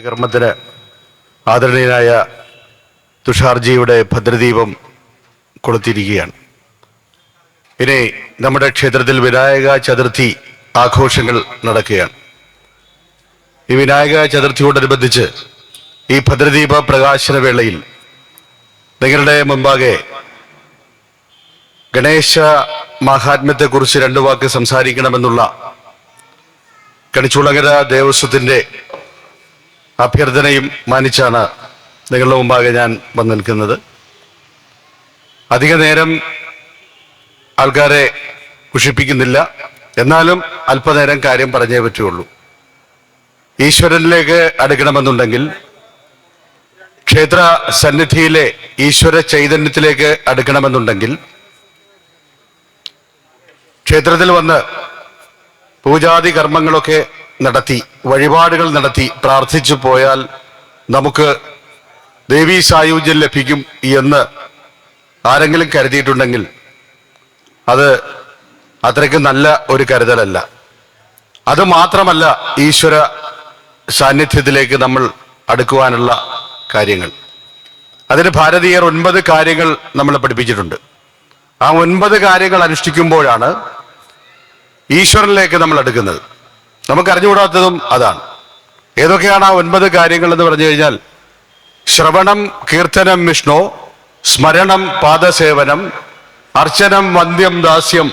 കർമ്മത്തിന് ആദരണീയനായ തുഷാർജിയുടെ ഭദ്രദീപം കൊളുത്തിയിരിക്കുകയാണ്. ഇനി നമ്മുടെ ക്ഷേത്രത്തിൽ വിനായക ചതുർത്ഥി ആഘോഷങ്ങൾ നടക്കുകയാണ്. ഈ വിനായക ചതുർത്ഥിയോടനുബന്ധിച്ച് ഈ ഭദ്രദീപ പ്രകാശന വേളയിൽ നിങ്ങളുടെ മുമ്പാകെ ഗണേശ മാഹാത്മ്യത്തെക്കുറിച്ച് രണ്ടു വാക്ക് സംസാരിക്കണമെന്നുള്ള കണിച്ചുളങ്ങര ദേവസ്വത്തിൻ്റെ അഭ്യർത്ഥനയും മാനിച്ചാണ് നിങ്ങളുടെ മുമ്പാകെ ഞാൻ വന്നു നിൽക്കുന്നത്. അധിക നേരം ആൾക്കാരെ കുഷിപ്പിക്കുന്നില്ല, എന്നാലും അല്പനേരം കാര്യം പറഞ്ഞേ പറ്റുള്ളൂ. ഈശ്വരനിലേക്ക് അടുക്കണമെന്നുണ്ടെങ്കിൽ, ക്ഷേത്ര സന്നിധിയിലെ ഈശ്വര ചൈതന്യത്തിലേക്ക് അടുക്കണമെന്നുണ്ടെങ്കിൽ, ക്ഷേത്രത്തിൽ വന്ന് പൂജാതി കർമ്മങ്ങളൊക്കെ നടത്തി വഴിപാടുകൾ നടത്തി പ്രാർത്ഥിച്ചു പോയാൽ നമുക്ക് ദേവീ സായുജ്യം ലഭിക്കും എന്ന് ആരെങ്കിലും കരുതിയിട്ടുണ്ടെങ്കിൽ അത് അത്രയ്ക്ക് നല്ല ഒരു കരുതലല്ല. അത് മാത്രമല്ല, ഈശ്വര സാന്നിധ്യത്തിലേക്ക് നമ്മൾ അടുക്കുവാനുള്ള കാര്യങ്ങൾ, അതിന് ഭാരതീയർ 9 കാര്യങ്ങൾ നമ്മളെ പഠിപ്പിച്ചിട്ടുണ്ട്. ആ 9 കാര്യങ്ങൾ അനുഷ്ഠിക്കുമ്പോഴാണ് ഈശ്വരനിലേക്ക് നമ്മൾ അടുക്കുന്നത്. നമുക്കറിഞ്ഞുകൂടാത്തതും അതാണ്. ഏതൊക്കെയാണ് ആ 9 കാര്യങ്ങൾ എന്ന് പറഞ്ഞു കഴിഞ്ഞാൽ, ശ്രവണം കീർത്തനം വിഷ്ണു, സ്മരണം പാദസേവനം, അർച്ചനം വന്ദ്യം ദാസ്യം,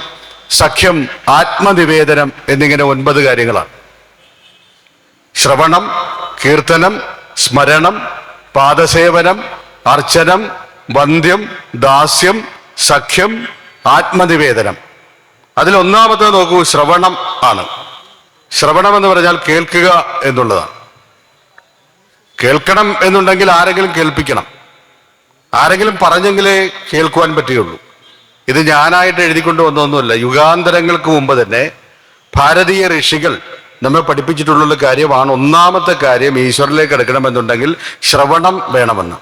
സഖ്യം ആത്മനിവേദനം എന്നിങ്ങനെ 9 കാര്യങ്ങളാണ്. ശ്രവണം, കീർത്തനം, സ്മരണം, പാദസേവനം, അർച്ചനം, വന്ദ്യം, ദാസ്യം, സഖ്യം, ആത്മനിവേദനം. അതിൽ ഒന്നാമത്തെ നോക്കൂ, ശ്രവണം ആണ്. ശ്രവണം എന്ന് പറഞ്ഞാൽ കേൾക്കുക എന്നുള്ളതാണ്. കേൾക്കണം എന്നുണ്ടെങ്കിൽ ആരെങ്കിലും കേൾപ്പിക്കണം, ആരെങ്കിലും പറഞ്ഞെങ്കിലേ കേൾക്കുവാൻ പറ്റുകയുള്ളൂ. ഇത് ഞാനായിട്ട് എഴുതിക്കൊണ്ട് വന്നൊന്നുമല്ല. യുഗാന്തരങ്ങൾക്ക് മുമ്പ് തന്നെ ഭാരതീയ ഋഷികൾ നമ്മെ പഠിപ്പിച്ചിട്ടുള്ള കാര്യമാണ്. ഒന്നാമത്തെ കാര്യം, ഈശ്വരനിലേക്ക് അടുക്കണമെന്നുണ്ടെങ്കിൽ ശ്രവണം വേണമെന്ന്.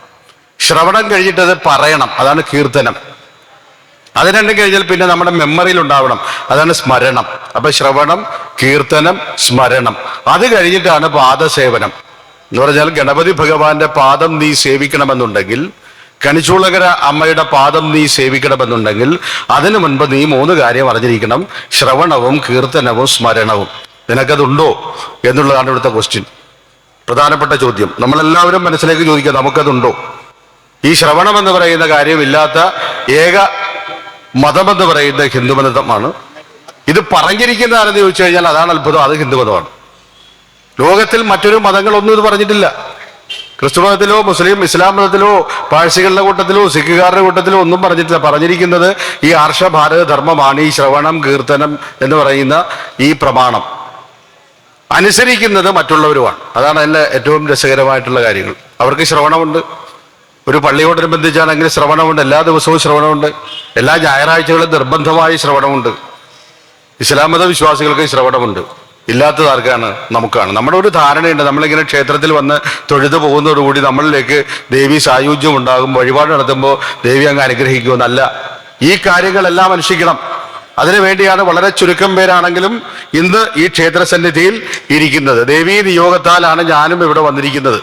ശ്രവണം കഴിഞ്ഞിട്ടത് പറയണം, അതാണ് കീർത്തനം. അത് രണ്ടും കഴിഞ്ഞാൽ പിന്നെ നമ്മുടെ മെമ്മറിയിൽ ഉണ്ടാവണം, അതാണ് സ്മരണം. അപ്പൊ ശ്രവണം, കീർത്തനം, സ്മരണം. അത് കഴിഞ്ഞിട്ടാണ് പാദസേവനം എന്ന് പറഞ്ഞാൽ, ഗണപതി ഭഗവാന്റെ പാദം നീ സേവിക്കണമെന്നുണ്ടെങ്കിൽ, കണിച്ചുളങ്ങര അമ്മയുടെ പാദം നീ സേവിക്കണമെന്നുണ്ടെങ്കിൽ, അതിനു മുൻപ് നീ 3 കാര്യം അറിഞ്ഞിരിക്കണം: ശ്രവണവും കീർത്തനവും സ്മരണവും. നിനക്കതുണ്ടോ എന്നുള്ളതാണ് ഇവിടുത്തെ ക്വസ്റ്റ്യൻ, പ്രധാനപ്പെട്ട ചോദ്യം. നമ്മളെല്ലാവരും മനസ്സിലേക്ക് ചോദിക്കുക, നമുക്കതുണ്ടോ? ഈ ശ്രവണം എന്ന് പറയുന്ന കാര്യമില്ലാത്ത ഏക മതമെന്ന് പറയുന്നത് ഹിന്ദുമതമാണ്. ഇത് പറഞ്ഞിരിക്കുന്ന ആരെന്ന് ചോദിച്ചു കഴിഞ്ഞാൽ അതാണ് അത്ഭുതം, അത് ഹിന്ദുമതമാണ്. ലോകത്തിൽ മറ്റൊരു മതങ്ങളൊന്നും ഇത് പറഞ്ഞിട്ടില്ല. ക്രിസ്തു മതത്തിലോ മുസ്ലിം ഇസ്ലാം മതത്തിലോ പാഴ്സികളുടെ കൂട്ടത്തിലോ സിഖുകാരുടെ കൂട്ടത്തിലോ ഒന്നും പറഞ്ഞിട്ടില്ല. പറഞ്ഞിരിക്കുന്നത് ഈ ആർഷഭാരത ധർമ്മമാണ്. ഈ ശ്രവണം കീർത്തനം എന്ന് പറയുന്ന ഈ പ്രമാണം അനുസരിക്കുന്നത് മറ്റുള്ളവരുമാണ്. അതാണ് അതിൻ്റെ ഏറ്റവും രസകരമായിട്ടുള്ള കാര്യങ്ങൾ. അവർക്ക് ശ്രവണമുണ്ട്. ഒരു പള്ളിയോടനുബന്ധിച്ചാണെങ്കിൽ ശ്രവണമുണ്ട്, എല്ലാ ദിവസവും ശ്രവണമുണ്ട്, എല്ലാ ഞായറാഴ്ചകളും നിർബന്ധമായി ശ്രവണമുണ്ട്. ഇസ്ലാം മത വിശ്വാസികൾക്ക് ശ്രവണമുണ്ട്. ഇല്ലാത്തത് ആർക്കാണ്? നമുക്കാണ്. നമ്മുടെ ഒരു ധാരണയുണ്ട്, നമ്മളിങ്ങനെ ക്ഷേത്രത്തിൽ വന്ന് തൊഴുതു പോകുന്നതോടുകൂടി നമ്മളിലേക്ക് ദേവി സായുജ്യം ഉണ്ടാകും, വഴിപാട് നടത്തുമ്പോൾ ദേവി അങ്ങ് അനുഗ്രഹിക്കുമെന്നല്ല. ഈ കാര്യങ്ങളെല്ലാം അനുഷ്ഠിക്കണം. അതിനുവേണ്ടിയാണ് വളരെ ചുരുക്കം പേരാണെങ്കിലും ഇന്ന് ഈ ക്ഷേത്രസന്നിധിയിൽ ഇരിക്കുന്നത്. ദേവീ നിയോഗത്താലാണ് ഞാനും ഇവിടെ വന്നിരിക്കുന്നത്.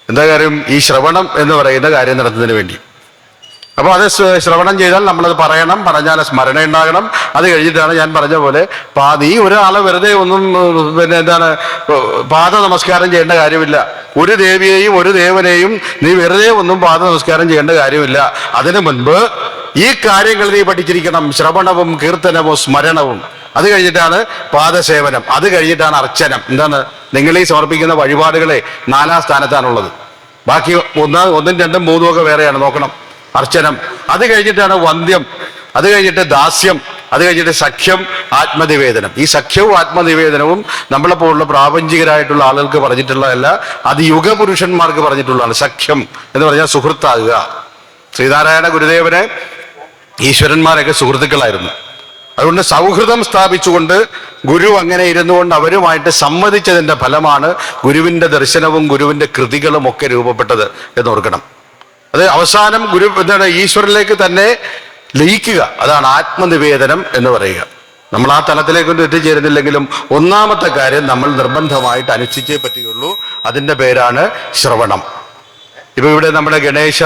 എന്താ കാര്യം? ഈ ശ്രവണം എന്ന് പറയുന്ന കാര്യം നടത്തുന്നതിന് വേണ്ടി. അപ്പോൾ അത് ശ്രവണം ചെയ്താൽ നമ്മളത് പറയണം, പറഞ്ഞാൽ സ്മരണ ഉണ്ടാകണം. അത് കഴിഞ്ഞിട്ടാണ് ഞാൻ പറഞ്ഞ പോലെ നീ ഒരാളെ വെറുതെ ഒന്നും പാദ നമസ്കാരം ചെയ്യേണ്ട കാര്യമില്ല. ഒരു ദേവിയെയും ഒരു ദേവനെയും നീ വെറുതെ ഒന്നും പാദ നമസ്കാരം ചെയ്യേണ്ട കാര്യമില്ല. അതിനു മുൻപ് ഈ കാര്യങ്ങൾ നീ പഠിച്ചിരിക്കണം: ശ്രവണവും കീർത്തനവും സ്മരണവും. അത് കഴിഞ്ഞിട്ടാണ് പാദസേവനം, അത് കഴിഞ്ഞിട്ടാണ് അർച്ചനം. എന്താണ്? നിങ്ങൾ ഈ സമർപ്പിക്കുന്ന വഴിപാടുകളെ 4ാം സ്ഥാനത്താണുള്ളത്. ബാക്കി 1, 2, 3 ഒക്കെ വേറെയാണ്, നോക്കണം. അർച്ചനം, അത് കഴിഞ്ഞിട്ടാണ് വന്ദ്യം, അത് കഴിഞ്ഞിട്ട് ദാസ്യം, അത് കഴിഞ്ഞിട്ട് സഖ്യം, ആത്മനിവേദനം. ഈ സഖ്യവും ആത്മനിവേദനവും നമ്മളെപ്പോലുള്ള പ്രാപഞ്ചികരായിട്ടുള്ള ആളുകൾക്ക് പറഞ്ഞിട്ടുള്ളതല്ല, അത് യുഗപുരുഷന്മാർക്ക് പറഞ്ഞിട്ടുള്ളതാണ്. സഖ്യം എന്ന് പറഞ്ഞാൽ സുഹൃത്താകുക. ശ്രീനാരായണ ഗുരുദേവനെ ഈശ്വരന്മാരൊക്കെ സുഹൃത്തുക്കളായിരുന്നു. അതുകൊണ്ട് സൗഹൃദം സ്ഥാപിച്ചുകൊണ്ട് ഗുരു അങ്ങനെ ഇരുന്നുകൊണ്ട് അവരുമായിട്ട് സമ്മതിച്ചതിൻ്റെ ഫലമാണ് ഗുരുവിൻ്റെ ദർശനവും ഗുരുവിൻ്റെ കൃതികളും ഒക്കെ രൂപപ്പെട്ടത് എന്നോർക്കണം. അത് അവസാനം ഗുരു ഈശ്വരനിലേക്ക് തന്നെ ലയിക്കുക, അതാണ് ആത്മനിവേദനം എന്ന് പറയുക. നമ്മൾ ആ തലത്തിലേക്കൊന്നും എത്തിച്ചേരുന്നില്ലെങ്കിലും ഒന്നാമത്തെ കാര്യം നമ്മൾ നിർബന്ധമായിട്ട് അനുഷ്ഠിച്ചേ പറ്റുകയുള്ളൂ. അതിൻ്റെ പേരാണ് ശ്രവണം. ഇപ്പൊ ഇവിടെ നമ്മുടെ ഗണേശ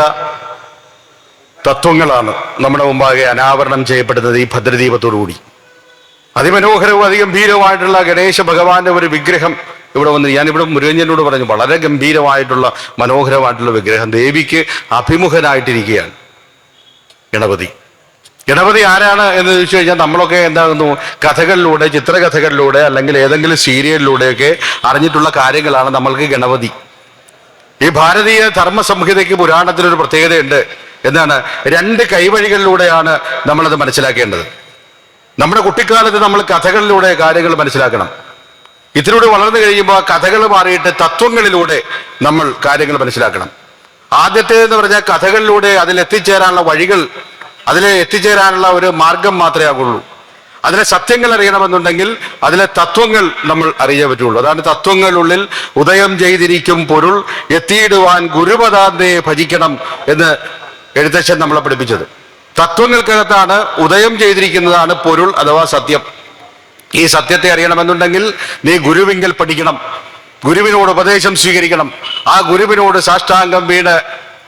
തത്വങ്ങളാണ് നമ്മുടെ മുമ്പാകെ അനാവരണം ചെയ്യപ്പെടുന്നത് ഈ ഭദ്രദീപത്തോടുകൂടി. അതിമനോഹരവും അതിഗംഭീരവുമായിട്ടുള്ള ഗണേശ ഭഗവാന്റെ ഒരു വിഗ്രഹം ഇവിടെ വന്ന് ഞാനിവിടെ മുരുകഞ്ഞനോട് പറഞ്ഞു, വളരെ ഗംഭീരമായിട്ടുള്ള മനോഹരമായിട്ടുള്ള വിഗ്രഹം ദേവിക്ക് അഭിമുഖനായിട്ടിരിക്കുകയാണ് ഗണപതി. ഗണപതി ആരാണ് എന്ന് ചോദിച്ചു കഴിഞ്ഞാൽ നമ്മളൊക്കെ എന്താകുന്നു, കഥകളിലൂടെ, ചിത്രകഥകളിലൂടെ അല്ലെങ്കിൽ ഏതെങ്കിലും സീരിയലിലൂടെയൊക്കെ അറിഞ്ഞിട്ടുള്ള കാര്യങ്ങളാണ് നമ്മൾക്ക് ഗണപതി. ഈ ഭാരതീയ ധർമ്മ സംഹിതയ്ക്ക് പുരാണത്തിനൊരു പ്രത്യേകതയുണ്ട്. എന്താണ്? 2 കൈവഴികളിലൂടെയാണ് നമ്മളത് മനസ്സിലാക്കേണ്ടത്. നമ്മുടെ കുട്ടിക്കാലത്ത് നമ്മൾ കഥകളിലൂടെ കാര്യങ്ങൾ മനസ്സിലാക്കണം. ഇതിലൂടെ വളർന്നു കഴിയുമ്പോൾ ആ കഥകൾ മാറിയിട്ട് തത്വങ്ങളിലൂടെ നമ്മൾ കാര്യങ്ങൾ മനസ്സിലാക്കണം. ആദ്യത്തേതെന്ന് പറഞ്ഞാൽ കഥകളിലൂടെ അതിലെത്തിച്ചേരാനുള്ള വഴികൾ, അതിലെ എത്തിച്ചേരാനുള്ള ഒരു മാർഗം മാത്രമേ ആകുള്ളൂ. അതിലെ സത്യങ്ങൾ അറിയണമെന്നുണ്ടെങ്കിൽ അതിലെ തത്വങ്ങൾ നമ്മൾ അറിയാൻ പറ്റുള്ളൂ. അതാണ് തത്വങ്ങളുള്ളിൽ ഉദയം ചെയ്തിരിക്കും പൊരുൾ എത്തിയിടുവാൻ ഗുരുപദാന്തയെ ഭജിക്കണം എന്ന് എഴുത്തച്ഛൻ നമ്മളെ പഠിപ്പിച്ചത്. തത്വങ്ങൾക്കകത്താണ് ഉദയം ചെയ്തിരിക്കുന്നതാണ് പൊരുൾ അഥവാ സത്യം. ഈ സത്യത്തെ അറിയണമെന്നുണ്ടെങ്കിൽ നീ ഗുരുവിങ്കൽ പഠിക്കണം, ഗുരുവിനോട് ഉപദേശം സ്വീകരിക്കണം, ആ ഗുരുവിനോട് സാഷ്ടാംഗം വീണ്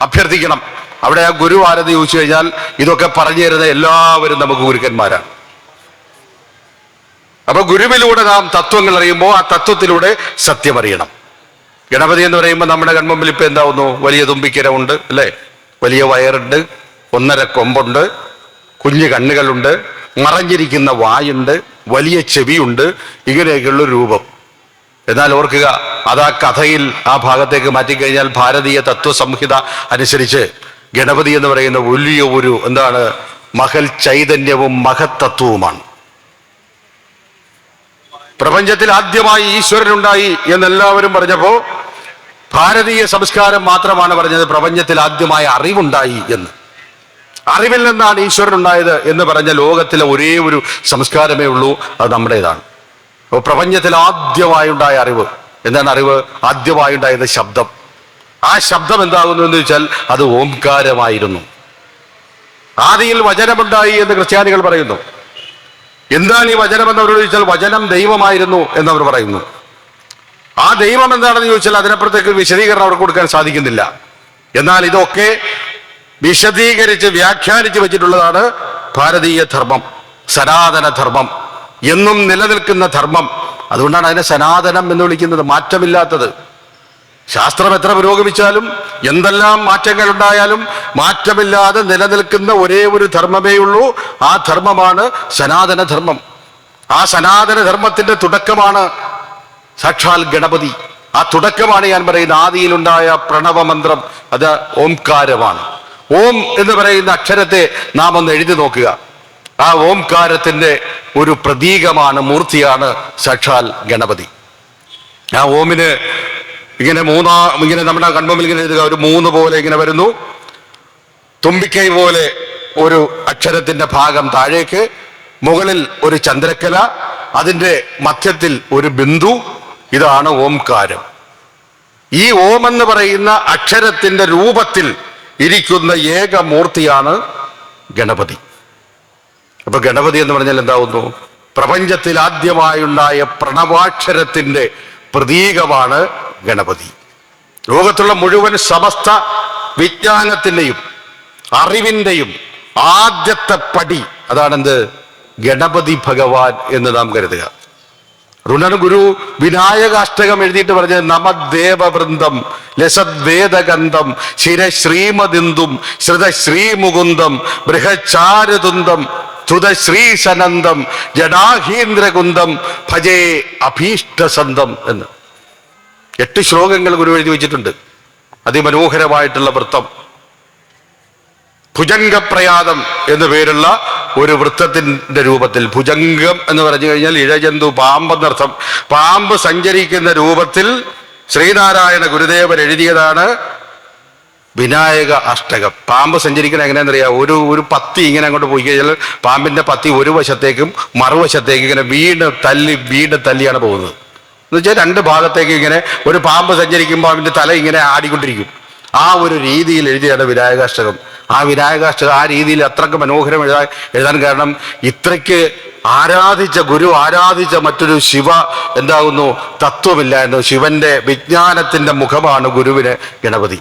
അഭ്യർത്ഥിക്കണം. അവിടെ ആ ഗുരു ആരെന്ന് ചോദിച്ചു കഴിഞ്ഞാൽ ഇതൊക്കെ പറഞ്ഞു തരുന്ന എല്ലാവരും നമുക്ക് ഗുരുക്കന്മാരാണ്. അപ്പൊ ഗുരുവിലൂടെ നാം തത്വങ്ങൾ അറിയുമ്പോൾ ആ തത്വത്തിലൂടെ സത്യം അറിയണം. ഗണപതി എന്ന് പറയുമ്പോൾ നമ്മുടെ കൺമുമ്പിൽ ഇപ്പൊ എന്താവുന്നു? വലിയ തുമ്പിക്കര ഉണ്ട് അല്ലേ, വലിയ വയറുണ്ട്, 1.5 കൊമ്പുണ്ട്, കുഞ്ഞു കണ്ണുകളുണ്ട്, മറഞ്ഞിരിക്കുന്ന വായുണ്ട്, വലിയ ചെവിയുണ്ട്, ഇങ്ങനെയൊക്കെയുള്ള രൂപം. എന്നാൽ ഓർക്കുക, അത് ആ കഥയിൽ ആ ഭാഗത്തേക്ക് മാറ്റിക്കഴിഞ്ഞാൽ ഭാരതീയ തത്വസംഹിത അനുസരിച്ച് ഗണപതി എന്ന് പറയുന്ന വലിയ ഒരു എന്താണ്, മഹൽ ചൈതന്യവും മഹത്തത്വവുമാണ്. പ്രപഞ്ചത്തിൽ ആദ്യമായി ഈശ്വരനുണ്ടായി എന്നെല്ലാവരും പറഞ്ഞപ്പോ ഭാരതീയ സംസ്കാരം മാത്രമാണ് പറഞ്ഞത് പ്രപഞ്ചത്തിൽ ആദ്യമായി അറിവുണ്ടായി എന്ന്. അറിവിൽ നിന്നാണ് ഈശ്വരൻ ഉണ്ടായത് എന്ന് പറഞ്ഞ ലോകത്തിലെ ഒരേ ഒരു സംസ്കാരമേ ഉള്ളൂ, അത് നമ്മുടേതാണ്. അപ്പോൾ പ്രപഞ്ചത്തിൽ ആദ്യമായുണ്ടായ അറിവ് എന്താണ്? അറിവ് ആദ്യമായുണ്ടായത് ശബ്ദം. ആ ശബ്ദം എന്താകുന്നു എന്ന് വെച്ചാൽ അത് ഓംകാരമായിരുന്നു. ആദിയിൽ വചനമുണ്ടായി എന്ന് ക്രിസ്ത്യാനികൾ പറയുന്നു. എന്താണ് ഈ വചനം എന്നവരോട് ചോദിച്ചാൽ വചനം ദൈവമായിരുന്നു എന്നവർ പറയുന്നു. ആ ദൈവം എന്താണെന്ന് ചോദിച്ചാൽ അതിനപ്പുറത്തേക്ക് വിശദീകരണം അവർക്ക് കൊടുക്കാൻ സാധിക്കുന്നില്ല. എന്നാൽ ഇതൊക്കെ വിശദീകരിച്ച് വ്യാഖ്യാനിച്ച് വെച്ചിട്ടുള്ളതാണ് ഭാരതീയ ധർമ്മം, സനാതന ധർമ്മം, എന്നും നിലനിൽക്കുന്ന ധർമ്മം. അതുകൊണ്ടാണ് അതിനെ സനാതനം എന്ന് വിളിക്കുന്നത്, മാറ്റമില്ലാത്തത്. ശാസ്ത്രം എത്ര പുരോഗമിച്ചാലും എന്തെല്ലാം മാറ്റങ്ങൾ ഉണ്ടായാലും മാറ്റമില്ലാതെ നിലനിൽക്കുന്ന ഒരേ ഒരു ധർമ്മമേ ഉള്ളൂ. ആ ധർമ്മമാണ് സനാതന ധർമ്മം. ആ സനാതന ധർമ്മത്തിന്റെ തുടക്കമാണ് സാക്ഷാൽ ഗണപതി. ആ തുടക്കമാണ് ഞാൻ പറയുന്ന ആദിയിലുണ്ടായ പ്രണവമന്ത്രം, അത് ഓംകാരമാണ്. ഓം എന്ന് പറയുന്ന അക്ഷരത്തെ നാം ഒന്ന് എഴുതി നോക്കുക. ആ ഓംകാരത്തിന്റെ ഒരു പ്രതീകമാണ്, മൂർത്തിയാണ് സാക്ഷാൽ ഗണപതി. ആ ഓമിന് ഇങ്ങനെ ഇങ്ങനെ നമ്മുടെ കൺമുമ്പിൽ ഇങ്ങനെ എഴുതുക, ഒരു 3 പോലെ ഇങ്ങനെ വരുന്നു. തുമ്പിക്കൈ പോലെ ഒരു അക്ഷരത്തിന്റെ ഭാഗം താഴേക്ക്, മുകളിൽ ഒരു ചന്ദ്രക്കല, അതിൻ്റെ മധ്യത്തിൽ ഒരു ബിന്ദു. ഇതാണ് ഓംകാരം. ഈ ഓം എന്ന് പറയുന്ന അക്ഷരത്തിന്റെ രൂപത്തിൽ ഇരിക്കുന്ന ഏക മൂർത്തിയാണ് ഗണപതി. അപ്പൊ ഗണപതി എന്ന് പറഞ്ഞാൽ എന്താവുന്നു? പ്രപഞ്ചത്തിൽ ആദ്യമായുണ്ടായ പ്രണവാക്ഷരത്തിന്റെ പ്രതീകമാണ് ഗണപതി. ലോകത്തുള്ള മുഴുവൻ സമസ്ത വിജ്ഞാനത്തിൻ്റെയും അറിവിൻ്റെയും ആദ്യത്തെ പടി അതാണെന്ത്? ഗണപതി ഭഗവാൻ എന്ന് നാം കരുതുക. അതുകൊണ്ടാണ് ഗുരു വിനായകാഷ്ടകം എഴുതിയിട്ട് പറഞ്ഞത്, നമദേവവൃന്ദം ലസദ്വേദഗന്ധം ശിരശ്രീമദിന്ദും ശ്രുതശ്രീമുകുന്ദം ബൃഹച്ചാരുതുന്ദം ശ്രുതശ്രീസനന്ദം ജഡാഹീന്ദ്രകുന്ദം ഭജേ അഭീഷ്ടസന്തം എന്ന് 8 ശ്ലോകങ്ങൾ ഗുരു എഴുതി വെച്ചിട്ടുണ്ട്. അതിമനോഹരമായിട്ടുള്ള വൃത്തം, ഭുജംഗപ്രയാതം എന്നു പേരുള്ള ഒരു വൃത്തത്തിന്റെ രൂപത്തിൽ. ഭുജംഗം എന്ന് പറഞ്ഞു കഴിഞ്ഞാൽ ഇഴജന്തു, പാമ്പെന്നർത്ഥം. പാമ്പ് സഞ്ചരിക്കുന്ന രൂപത്തിൽ ശ്രീനാരായണ ഗുരുദേവൻ എഴുതിയതാണ് വിനായക അഷ്ടകം. പാമ്പ് സഞ്ചരിക്കണം എങ്ങനെയാണെന്നറിയാം? ഒരു പത്തി ഇങ്ങനെ അങ്ങോട്ട് പോയി കഴിഞ്ഞാൽ പാമ്പിന്റെ പത്തി ഒരു വശത്തേക്കും മറുവശത്തേക്കും ഇങ്ങനെ വീണ്ടും തല്ലിയാണ് പോകുന്നത്. എന്ന് വെച്ചാൽ 2 ഭാഗത്തേക്ക് ഇങ്ങനെ ഒരു പാമ്പ് സഞ്ചരിക്കുമ്പോൾ അതിന്റെ തല ഇങ്ങനെ ആടിക്കൊണ്ടിരിക്കും. ആ ഒരു രീതിയിൽ എഴുതിയാണ് വിനായകാഷ്ടകം. ആ വിനായകാഷ്ടകം ആ രീതിയിൽ അത്രയ്ക്ക് മനോഹരം എഴുതാൻ കാരണം ഇത്രയ്ക്ക് ഗുരു ആരാധിച്ച മറ്റൊരു ശിവ എന്താകുന്നു തത്വമില്ലായിരുന്നു. ശിവന്റെ വിജ്ഞാനത്തിന്റെ മുഖമാണ് ഗുരുവിന് ഗണപതി.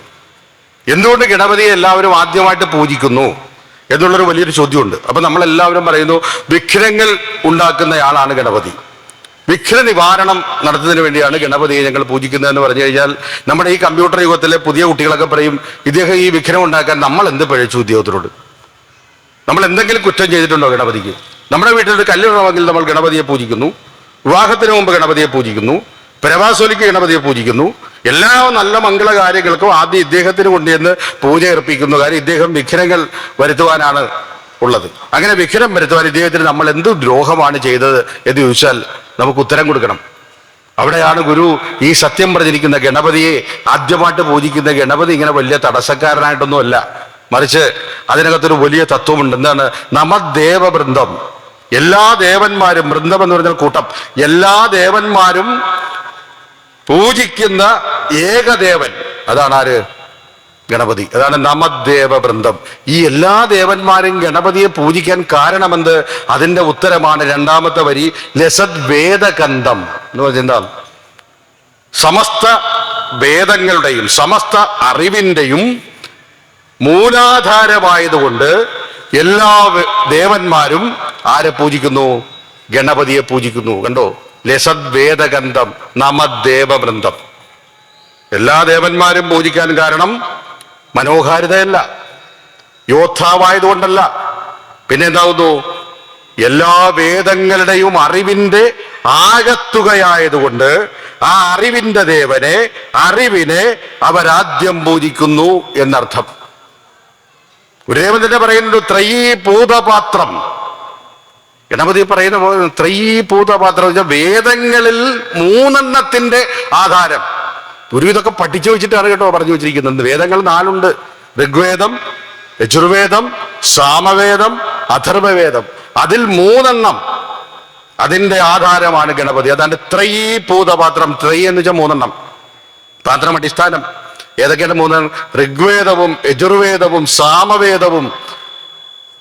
എന്തുകൊണ്ട് ഗണപതിയെ എല്ലാവരും ആദ്യമായിട്ട് പൂജിക്കുന്നു എന്നുള്ളൊരു വലിയൊരു ചോദ്യമുണ്ട്. അപ്പൊ നമ്മളെല്ലാവരും പറയുന്നു വിഘ്നങ്ങൾ ഉണ്ടാക്കുന്നയാളാണ് ഗണപതി, വിഘ്ന നിവാരണം നടത്തുന്നതിന് വേണ്ടിയാണ് ഗണപതിയെ ഞങ്ങൾ പൂജിക്കുന്നതെന്ന് പറഞ്ഞു കഴിഞ്ഞാൽ നമ്മുടെ ഈ കമ്പ്യൂട്ടർ യുഗത്തിലെ പുതിയ കുട്ടികളൊക്കെ പറയും ഇദ്ദേഹം ഈ വിഘ്നം ഉണ്ടാക്കാൻ നമ്മൾ എന്ത് പഴിച്ചു ഉദ്യോഗത്തിനോട്, നമ്മൾ എന്തെങ്കിലും കുറ്റം ചെയ്തിട്ടുണ്ടോ ഗണപതിക്ക്? നമ്മുടെ വീട്ടിലൊരു കല്യാണമെങ്കിൽ നമ്മൾ ഗണപതിയെ പൂജിക്കുന്നു, വിവാഹത്തിന് മുമ്പ് ഗണപതിയെ പൂജിക്കുന്നു, പ്രവാസോലിക്ക് ഗണപതിയെ പൂജിക്കുന്നു, എല്ലാ നല്ല മംഗളകാര്യങ്ങൾക്കും ആദ്യം ഇദ്ദേഹത്തിന് കൊണ്ടുവന്ന് പൂജ അർപ്പിക്കുന്നു. കാര്യം ഇദ്ദേഹം വിഘ്നങ്ങൾ വരുത്തുവാനാണ് ഉള്ളത്. അങ്ങനെ വിഘ്നം വരുത്തുവാൻ ഇദ്ദേഹത്തിന് നമ്മൾ എന്ത് ദ്രോഹമാണ് ചെയ്തത് എന്ന് ചോദിച്ചാൽ നമുക്ക് ഉത്തരം കൊടുക്കണം. അവിടെയാണ് ഗുരു ഈ സത്യം പ്രചരിക്കുന്ന ഗണപതിയെ ആദ്യമായിട്ട് പൂജിക്കുന്ന ഗണപതി ഇങ്ങനെ വലിയ തടസ്സക്കാരനായിട്ടൊന്നുമല്ല, മറിച്ച് അതിനകത്തൊരു വലിയ തത്വമുണ്ട്. എന്താണ്? നമദേവവൃന്ദം, എല്ലാ ദേവന്മാരും, വൃന്ദം എന്ന് പറഞ്ഞാൽ കൂട്ടം, എല്ലാ ദേവന്മാരും പൂജിക്കുന്ന ഏകദേവൻ, അതാണ് ആര്? ഗണപതി. അതാണ് നമദേവവൃന്ദം. ഈ എല്ലാ ദേവന്മാരും ഗണപതിയെ പൂജിക്കാൻ കാരണമെന്ത്? അതിന്റെ ഉത്തരമാണ് രണ്ടാമത്തെ വരി, ലസത് വേദകന്ധം എന്ന് പറഞ്ഞാൽ എന്താണ്? സമസ്ത വേദങ്ങളുടെയും സമസ്ത അറിവിന്റെയും മൂലാധാരമായതുകൊണ്ട് എല്ലാ ദേവന്മാരും ആരെ പൂജിക്കുന്നു? ഗണപതിയെ പൂജിക്കുന്നു. കണ്ടോ? ലസത് വേദഗന്ധം നമദേവവൃന്ദം. എല്ലാ ദേവന്മാരും പൂജിക്കാൻ കാരണം മനോഹാരിതയല്ല, യോദ്ധാവായതുകൊണ്ടല്ല, പിന്നെ എന്താവുന്നു? എല്ലാ വേദങ്ങളുടെയും അറിവിന്റെ ആകത്തുകയായതുകൊണ്ട് ആ അറിവിന്റെ ദേവനെ, അറിവിനെ അവരാദ്യം പൂജിക്കുന്നു എന്നർത്ഥം. ഗുരുദേവൻ തന്നെ പറയുന്നുണ്ട് ത്രയീഭൂതപാത്രം. ഗണപതി പറയുന്ന ത്രയീഭൂതപാത്രം വെച്ചാൽ വേദങ്ങളിൽ മൂന്നെണ്ണത്തിന്റെ ആധാരം. ഗുരു ഇതൊക്കെ പഠിച്ചു വെച്ചിട്ടാണ് കേട്ടോ പറഞ്ഞു വെച്ചിരിക്കുന്നത്. വേദങ്ങൾ 4 ഋഗ്വേദം, യജുർവേദം, സാമവേദം, അഥർവവേദം. അതിൽ 3 അതിന്റെ ആധാരമാണ് ഗണപതി. അതാണ് ത്രയീഭൂതപാത്രം. ത്രയീ എന്ന് വെച്ചാൽ 3 പാത്രം അടിസ്ഥാനം. ഏതൊക്കെയാണ് 3? ഋഗ്വേദവും യജുർവേദവും സാമവേദവും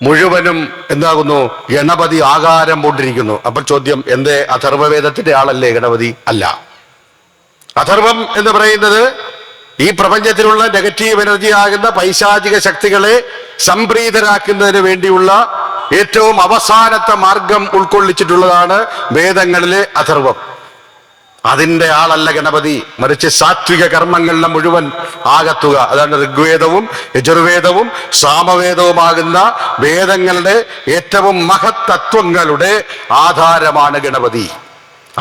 മുഴുവനും എന്താകുന്നു? ഗണപതി ആകാരം കൊണ്ടിരിക്കുന്നു. അപ്പൊ ചോദ്യം, എന്തേ അഥർവവേദത്തിന്റെ ആളല്ലേ ഗണപതി? അല്ല. അഥർവം എന്ന് പറയുന്നത് ഈ പ്രപഞ്ചത്തിലുള്ള നെഗറ്റീവ് എനർജി ആകുന്ന പൈശാചിക ശക്തികളെ സംപ്രീതരാക്കുന്നതിന് വേണ്ടിയുള്ള ഏറ്റവും അവസാനത്തെ മാർഗം ഉൾക്കൊള്ളിച്ചിട്ടുള്ളതാണ് വേദങ്ങളിലെ അഥർവം. അതിന്റെ ആളല്ല ഗണപതി, മറിച്ച് സാത്വിക കർമ്മങ്ങളുടെ മുഴുവൻ ആകത്തുക. അതാണ് ഋഗ്വേദവും യജുർവേദവും സാമവേദവുമാകുന്ന വേദങ്ങളുടെ ഏറ്റവും മഹത്തത്വങ്ങളുടെ ആധാരമാണ് ഗണപതി.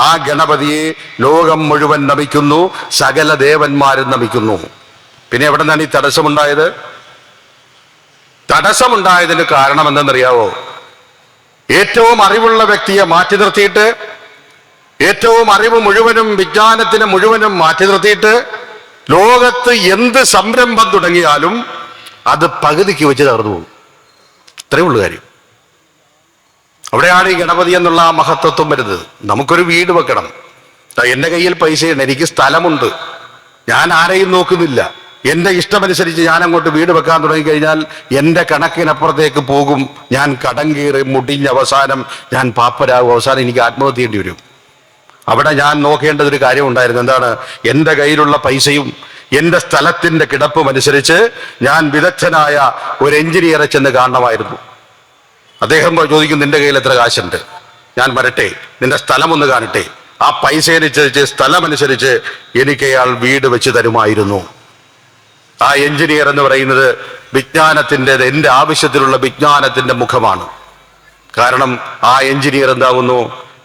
ആ ഗണപതിയെ ലോകം മുഴുവൻ നമിക്കുന്നു, സകല ദേവന്മാരും നമിക്കുന്നു. പിന്നെ എവിടെ നിന്നാണ് ഈ തടസ്സമുണ്ടായത്? തടസ്സമുണ്ടായതിന് കാരണം എന്തെന്നറിയാവോ? ഏറ്റവും അറിവുള്ള വ്യക്തിയെ മാറ്റി നിർത്തിയിട്ട്, ഏറ്റവും അറിവ് മുഴുവനും വിജ്ഞാനത്തിന് മുഴുവനും മാറ്റി നിർത്തിയിട്ട് ലോകത്ത് എന്ത് സംരംഭം തുടങ്ങിയാലും അത് പകുതിക്ക് വെച്ച് തകർന്നു പോകും. ഇത്രയേ ഉള്ളൂ കാര്യം. അവിടെയാണ് ഈ ഗണപതി എന്നുള്ള ആ മഹത്വത്വം വരുന്നത്. നമുക്കൊരു വീട് വെക്കണം, എൻ്റെ കയ്യിൽ പൈസയുണ്ട്, എനിക്ക് സ്ഥലമുണ്ട്, ഞാൻ ആരെയും നോക്കുന്നില്ല, എൻ്റെ ഇഷ്ടമനുസരിച്ച് ഞാൻ അങ്ങോട്ട് വീട് വെക്കാൻ തുടങ്ങിക്കഴിഞ്ഞാൽ എൻ്റെ കണക്കിനപ്പുറത്തേക്ക് പോകും. ഞാൻ കടം കീറി മുടിഞ്ഞ അവസാനം ഞാൻ പാപ്പരാകും, അവസാനം എനിക്ക് ആത്മഹത്യ ചെയ്യേണ്ടി വരും. അവിടെ ഞാൻ നോക്കേണ്ടതൊരു കാര്യം ഉണ്ടായിരുന്നു. എന്താണ്? എൻ്റെ കയ്യിലുള്ള പൈസയും എൻ്റെ സ്ഥലത്തിൻ്റെ കിടപ്പും അനുസരിച്ച് ഞാൻ വിദഗ്ധനായ ഒരു എഞ്ചിനീയറെ ചെന്ന് കാണണമായിരുന്നു. അദ്ദേഹം ചോദിക്കും, നിന്റെ കയ്യിൽ എത്ര കാശുണ്ട്? ഞാൻ വരട്ടെ, നിന്റെ സ്ഥലം ഒന്ന് കാണട്ടെ. ആ പൈസ അനുസരിച്ച്, സ്ഥലമനുസരിച്ച് എനിക്ക് അയാൾ വീട് വെച്ച് തരുമായിരുന്നു. ആ എഞ്ചിനീയർ എന്ന് പറയുന്നത് വിജ്ഞാനത്തിൻ്റെ, എൻ്റെ ആവശ്യത്തിലുള്ള വിജ്ഞാനത്തിൻ്റെ മുഖമാണ്. കാരണം ആ എഞ്ചിനീയർ എന്താകുന്നു?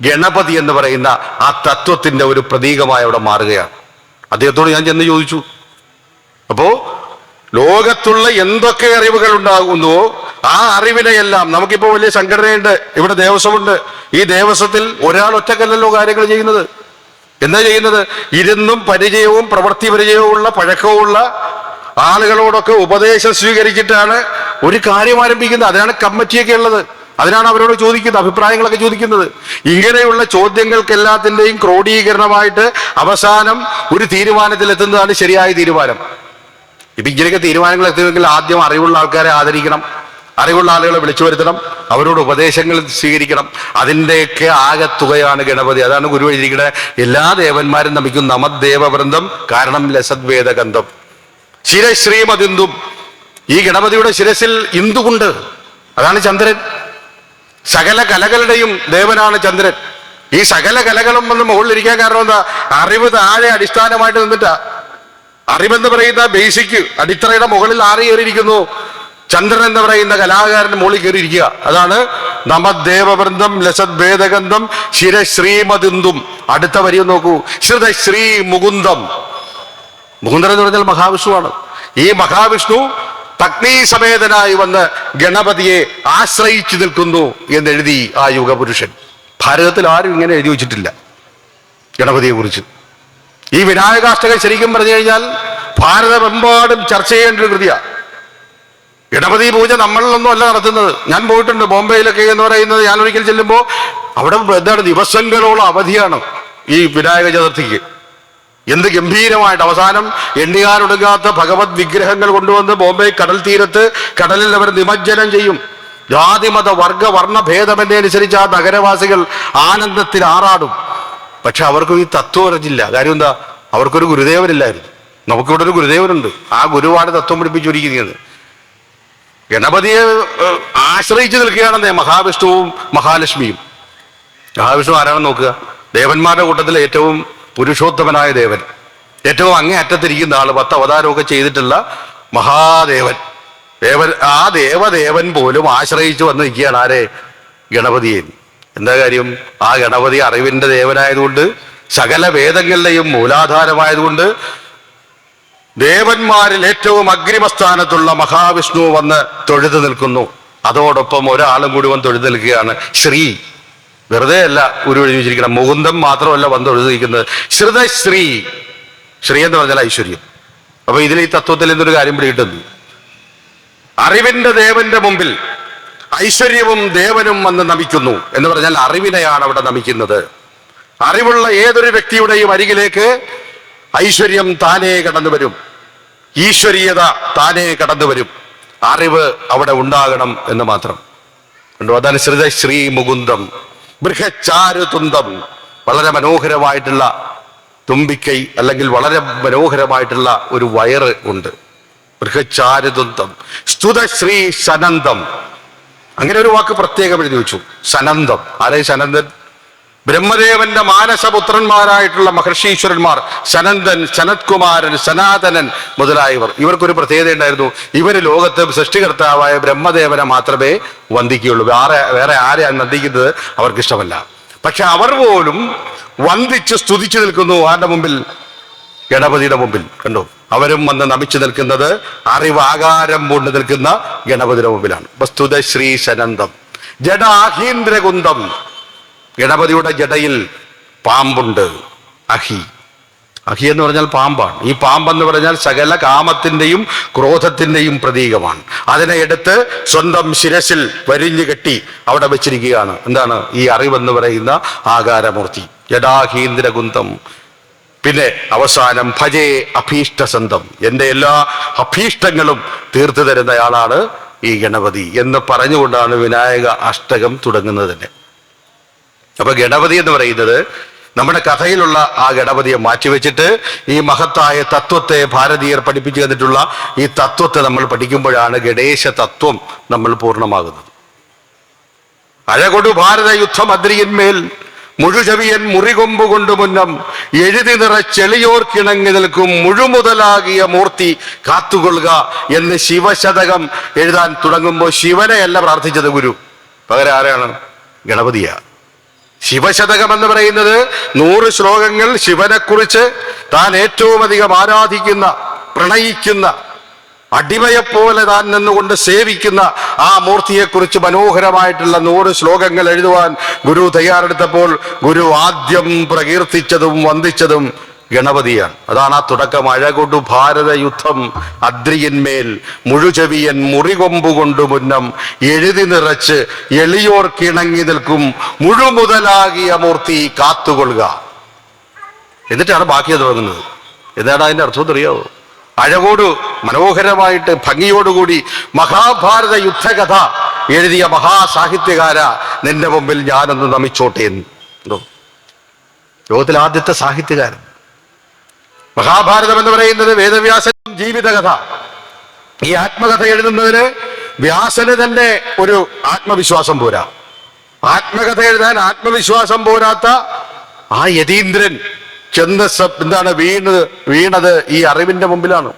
ഗണപതി എന്ന് പറയുന്ന ആ തത്വത്തിന്റെ ഒരു പ്രതീകമായി അവിടെ മാറുകയാണ്. അദ്ദേഹത്തോട് ഞാൻ ചെന്ന് ചോദിച്ചു, അപ്പോ ലോകത്തുള്ള എന്തൊക്കെ അറിവുകൾ ഉണ്ടാകുന്നുവോ ആ അറിവിനെയെല്ലാം, നമുക്കിപ്പോ വലിയ സംഘടനയുണ്ട്, ഇവിടെ ദേവസ്വമുണ്ട്, ഈ ദേവസ്വത്തിൽ ഒരാൾ ഒറ്റക്കല്ലല്ലോ കാര്യങ്ങൾ ചെയ്യുന്നത്. എന്താ ചെയ്യുന്നത്? ഇരുന്നും പരിചയവും പ്രവൃത്തി പരിചയവും ഉള്ള പഴക്കവുമുള്ള ആളുകളോടൊക്കെ ഉപദേശം സ്വീകരിച്ചിട്ടാണ് ഒരു കാര്യം ആരംഭിക്കുന്നത്. അതിനാണ് കമ്മിറ്റിയൊക്കെ ഉള്ളത്, അതിനാണ് അവരോട് ചോദിക്കുന്നത്, അഭിപ്രായങ്ങളൊക്കെ ചോദിക്കുന്നത്. ഇങ്ങനെയുള്ള ഇപ്പൊ ഇങ്ങനെയൊക്കെ തീരുമാനങ്ങൾ എത്തുമെങ്കിൽ ആദ്യം അറിവുള്ള ആൾക്കാരെ ആദരിക്കണം, അറിവുള്ള ആളുകളെ വിളിച്ചു വരുത്തണം, അവരോട് ഉപദേശങ്ങൾ സ്വീകരിക്കണം. അതിൻ്റെയൊക്കെ ആകത്തുകയാണ് ഗണപതി. അതാണ് ഗുരു എഴുതിയിരിക്കുന്നത്, എല്ലാ ദേവന്മാരും നമിക്കും നമദ്ദേവവൃന്ദം കാരണം ലസദ്വേദഗന്ധം ശിരശ്രീമതിന്ദും. ഈ ഗണപതിയുടെ ശിരസിൽ ഇന്ദുകൊണ്ട്, അതാണ് ചന്ദ്രൻ. സകല കലകളുടെയും ദേവനാണ് ചന്ദ്രൻ. ഈ സകല കലകളും വന്ന് മുകളിലിരിക്കാൻ കാരണം എന്താ? അറിവ് താഴെ അടിസ്ഥാനമായിട്ട് നിന്നിട്ടാ. അറിവെന്ന് പറയുന്ന ബേസിക് അടിത്തറയുടെ മുകളിൽ ആറിയേറിയിരിക്കുന്നു. ചന്ദ്രൻ എന്ന് പറയുന്ന കലാകാരന്റെ മുകളിൽ കയറിയിരിക്കുക. അതാണ് നമദ്ദേവവൃന്ദം ലസദ്വേദഗന്ധം ശിരശ്രീമതിന്ദും. അടുത്ത വരി നോക്കൂ, ശ്രുതശ്രീ മുകുന്ദം. മുകുന്ദൻ എന്ന് പറഞ്ഞാൽ മഹാവിഷ്ണുവാണ്. ഈ മഹാവിഷ്ണു പത്നീസമേതനായി വന്ന് ഗണപതിയെ ആശ്രയിച്ചു നിൽക്കുന്നു എന്നെഴുതി ആ യുഗപുരുഷൻ. ഭാരതത്തിൽ ആരും ഇങ്ങനെ എഴുതി വെച്ചിട്ടില്ല ഗണപതിയെ കുറിച്ച്. ഈ വിനായകാഷ്ടകം ശരിക്കും പറഞ്ഞു കഴിഞ്ഞാൽ ഭാരതമെമ്പാടും ചർച്ച ചെയ്യേണ്ട ഒരു കൃതിയാണ്. ഗണപതി പൂജ നമ്മളിലൊന്നും അല്ല നടത്തുന്നത്. ഞാൻ പോയിട്ടുണ്ട് ബോംബെയിലൊക്കെ എന്ന് പറയുന്നത്. ഞാൻ ഒരിക്കൽ ചെല്ലുമ്പോൾ അവിടെ എന്താണ്, ദിവസങ്ങളോളം അവധിയാണ് ഈ വിനായക ചതുർത്ഥിക്ക്. എന്ത് ഗംഭീരമായിട്ട് അവസാനം എണ്ണിയാലൊടുങ്ങാത്ത ഭഗവത് വിഗ്രഹങ്ങൾ കൊണ്ടുവന്ന് ബോംബെ കടൽ തീരത്ത് കടലിൽ അവർ നിമജ്ജനം ചെയ്യും. ജാതിമത വർഗ വർണ്ണ ഭേദമെന്നനുസരിച്ച് ആ നഗരവാസികൾ ആനന്ദത്തിൽ ആറാടും. പക്ഷെ അവർക്കും ഈ തത്വം അറിഞ്ഞില്ല. കാര്യം എന്താ? അവർക്കൊരു ഗുരുദേവനില്ലായിരുന്നു. നമുക്കിവിടെ ഒരു ഗുരുദേവനുണ്ട്. ആ ഗുരുവാണ് തത്വം പഠിപ്പിച്ചിരിക്കുന്നത്. ഗണപതിയെ ആശ്രയിച്ചു നിൽക്കുകയാണെന്നേ മഹാവിഷ്ണുവും മഹാലക്ഷ്മിയും. മഹാവിഷ്ണു ആരാണെന്ന് നോക്കുക, ദേവന്മാരുടെ കൂട്ടത്തിൽ ഏറ്റവും പുരുഷോത്തമനായ ദേവൻ, ഏറ്റവും അങ്ങേ അറ്റത്തിരിക്കുന്ന ആള്, 10 അവതാരമൊക്കെ ചെയ്തിട്ടുള്ള മഹാദേവൻ. ആ ദേവദേവൻ പോലും ആശ്രയിച്ചു വന്ന് നിൽക്കുകയാണ് ആരെ? ഗണപതിയെ. എന്താ കാര്യം? ആ ഗണപതി അറിവിന്റെ ദേവനായതുകൊണ്ട്, സകല വേദങ്ങളുടെയും മൂലാധാരമായതുകൊണ്ട്, ദേവന്മാരിൽ ഏറ്റവും അഗ്രിമസ്ഥാനത്തുള്ള മഹാവിഷ്ണു വന്ന് തൊഴുതു നിൽക്കുന്നു. അതോടൊപ്പം ഒരാളും കൂടി വന്ന് തൊഴുതു നിൽക്കുകയാണ്, ശ്രീ. വെറുതെ അല്ല ഗുരു എഴുതി വെച്ചിരിക്കണം, മുകുന്ദം മാത്രമല്ല വന്ന് തൊഴുതു നിൽക്കുന്നത്, ശ്രുതശ്രീ. ശ്രീ എന്ന് പറഞ്ഞാൽ ഐശ്വര്യം. അപ്പൊ ഇതിൽ ഈ തത്വത്തിൽ എന്തൊരു കാര്യം പിടികിട്ടുന്നു? അറിവിന്റെ ദേവന്റെ മുമ്പിൽ ഐശ്വര്യവും ദേവനും വന്ന് നമിക്കുന്നു എന്ന് പറഞ്ഞാൽ അറിവിനെയാണ് അവിടെ നമിക്കുന്നത്. അറിവുള്ള ഏതൊരു വ്യക്തിയുടെയും അരികിലേക്ക് ഐശ്വര്യം താനേ കടന്നു വരും, ഈശ്വരീയത താനേ കടന്നു വരും. അറിവ് അവിടെ ഉണ്ടാകണം എന്ന് മാത്രം. കണ്ടു, അതാണ് ശ്രുതശ്രീ മുകുന്ദം. ബൃഹച്ചാരുതുന്തം, വളരെ മനോഹരമായിട്ടുള്ള തുമ്പിക്കൈ അല്ലെങ്കിൽ വളരെ മനോഹരമായിട്ടുള്ള ഒരു വയറ് ഉണ്ട്. ബൃഹച്ചാരുതുന്തം. സ്തുതശ്രീ സനന്ദം, അങ്ങനെ ഒരു വാക്ക് പ്രത്യേകം എഴുതി വെച്ചു. സനന്ദം. ആരെ സനന്ദൻ? ബ്രഹ്മദേവന്റെ മാനസപുത്രന്മാരായിട്ടുള്ള മഹർഷീശ്വരന്മാർ സനന്ദൻ, സനത്കുമാരൻ, സനാതനൻ മുതലായവർ. ഇവർക്കൊരു പ്രത്യേകത ഉണ്ടായിരുന്നു. ഇവര് ലോകത്ത് സൃഷ്ടികർത്താവായ ബ്രഹ്മദേവനെ മാത്രമേ വന്ദിക്കുകയുള്ളൂ. വേറെ ആരെയാണ് വന്ദിക്കുന്നത് അവർക്കിഷ്ടമല്ല. പക്ഷെ അവർ പോലും വന്ദിച്ച് സ്തുതിച്ചു നിൽക്കുന്നു ആരുടെ മുമ്പിൽ? ഗണപതിയുടെ മുമ്പിൽ. കണ്ടോ, അവരും വന്ന് നമിച്ചു നിൽക്കുന്നത് അറിവാകാരം കൊണ്ട് നിൽക്കുന്ന ഗണപതിയുടെ മുമ്പിലാണ്. വസ്തുത ശ്രീ സനന്ദം. ജഡാഹീന്ദ്രകുന്തം, ഗണപതിയുടെ ജടയിൽ പാമ്പുണ്ട്. അഹി. അഹി എന്ന് പറഞ്ഞാൽ പാമ്പാണ്. ഈ പാമ്പെന്ന് പറഞ്ഞാൽ സകല കാമത്തിന്റെയും ക്രോധത്തിന്റെയും പ്രതീകമാണ്. അതിനെ എടുത്ത് സ്വന്തം ശിരസിൽ വരിഞ്ഞു കെട്ടി അവിടെ വെച്ചിരിക്കുകയാണ്. എന്താണ്? ഈ അറിവെന്ന് പറയുന്ന ആകാരമൂർത്തി. ജഡാഹീന്ദ്രകുന്തം. പിന്നെ അവസാനം ഭജേ അഭീഷ്ടസന്തം, എൻ്റെ എല്ലാ അഭീഷ്ടങ്ങളും തീർത്തു തരുന്നയാളാണ് ഈ ഗണപതി എന്ന് പറഞ്ഞുകൊണ്ടാണ് വിനായക അഷ്ടകം തുടങ്ങുന്നത് തന്നെ. അപ്പൊ ഗണപതി എന്ന് പറയുന്നത് നമ്മുടെ കഥയിലുള്ള ആ ഗണപതിയെ മാറ്റിവെച്ചിട്ട് ഈ മഹത്തായ തത്വത്തെ ഭാരതീയർ പഠിപ്പിച്ചു തന്നിട്ടുള്ള ഈ തത്വത്തെ നമ്മൾ പഠിക്കുമ്പോഴാണ് ഗണേശ തത്വം നമ്മൾ പൂർണ്ണമാകുന്നത്. അഴകൊടു ഭാരത യുദ്ധം അദ്രിയന്മേൽ മുഴുചവിയൻ മുറികൊമ്പു കൊണ്ടു മുന്നം എഴുതി നിറച്ചെളിയോർക്കിണങ്ങി നിൽക്കും മുഴുമുതലാകിയ മൂർത്തി കാത്തുകൊള്ളുക എന്ന് ശിവശതകം എഴുതാൻ തുടങ്ങുമ്പോൾ ശിവനെയല്ല പ്രാർത്ഥിച്ചത് ഗുരു, പകരം ആരാണ്? ഗണപതിയാ. ശിവശതകം എന്ന് പറയുന്നത് 100 ശ്ലോകങ്ങൾ ശിവനെക്കുറിച്ച് താൻ ഏറ്റവും അധികം ആരാധിക്കുന്ന, പ്രണയിക്കുന്ന, അടിമയെപ്പോലെ താൻ നിന്നുകൊണ്ട് സേവിക്കുന്ന ആ മൂർത്തിയെക്കുറിച്ച് മനോഹരമായിട്ടുള്ള 100 ശ്ലോകങ്ങൾ എഴുതുവാൻ ഗുരു തയ്യാറെടുത്തപ്പോൾ ഗുരു ആദ്യം പ്രകീർത്തിച്ചതും വന്ദിച്ചതും ഗണപതിയാണ്. അതാണ് ആ തുടക്കം. അഴകൊടു ഭാരത യുദ്ധം അദ്രിയന്മേൽ മുഴുചെവിയൻ മുറികൊമ്പുകൊണ്ടു മുന്നം എഴുതി നിറച്ച് എളിയോർക്കിണങ്ങി നിൽക്കും മുഴുമുതലാകിയ മൂർത്തി കാത്തുകൊള്ളുക. എന്നിട്ടാണ് ബാക്കി തുടങ്ങുന്നത്. എന്താണ് അതിന്റെ അർത്ഥം അറിയാവോ? അഴകോട് മനോഹരമായിട്ട് ഭംഗിയോടുകൂടി മഹാഭാരത യുദ്ധകഥ എഴുതിയ മഹാസാഹിത്യകാര, നിന്റെ മുമ്പിൽ ഞാനൊന്ന് നമിച്ചോട്ടെ എന്തോ. ലോകത്തിലെ ആദ്യത്തെ സാഹിത്യകാരൻ. മഹാഭാരതം എന്ന് പറയുന്നത് വേദവ്യാസൻ ജീവിതകഥ. ഈ ആത്മകഥ എഴുതുന്നതിന് വ്യാസന് തന്നെ ഒരു ആത്മവിശ്വാസം പോരാ. ആത്മകഥ എഴുതാൻ ആത്മവിശ്വാസം പോരാത്ത ആ യതീന്ദ്രൻ ചെന്ന് എന്താണ് വീണത് ഈ അറിവിന്റെ മുമ്പിലാണ്.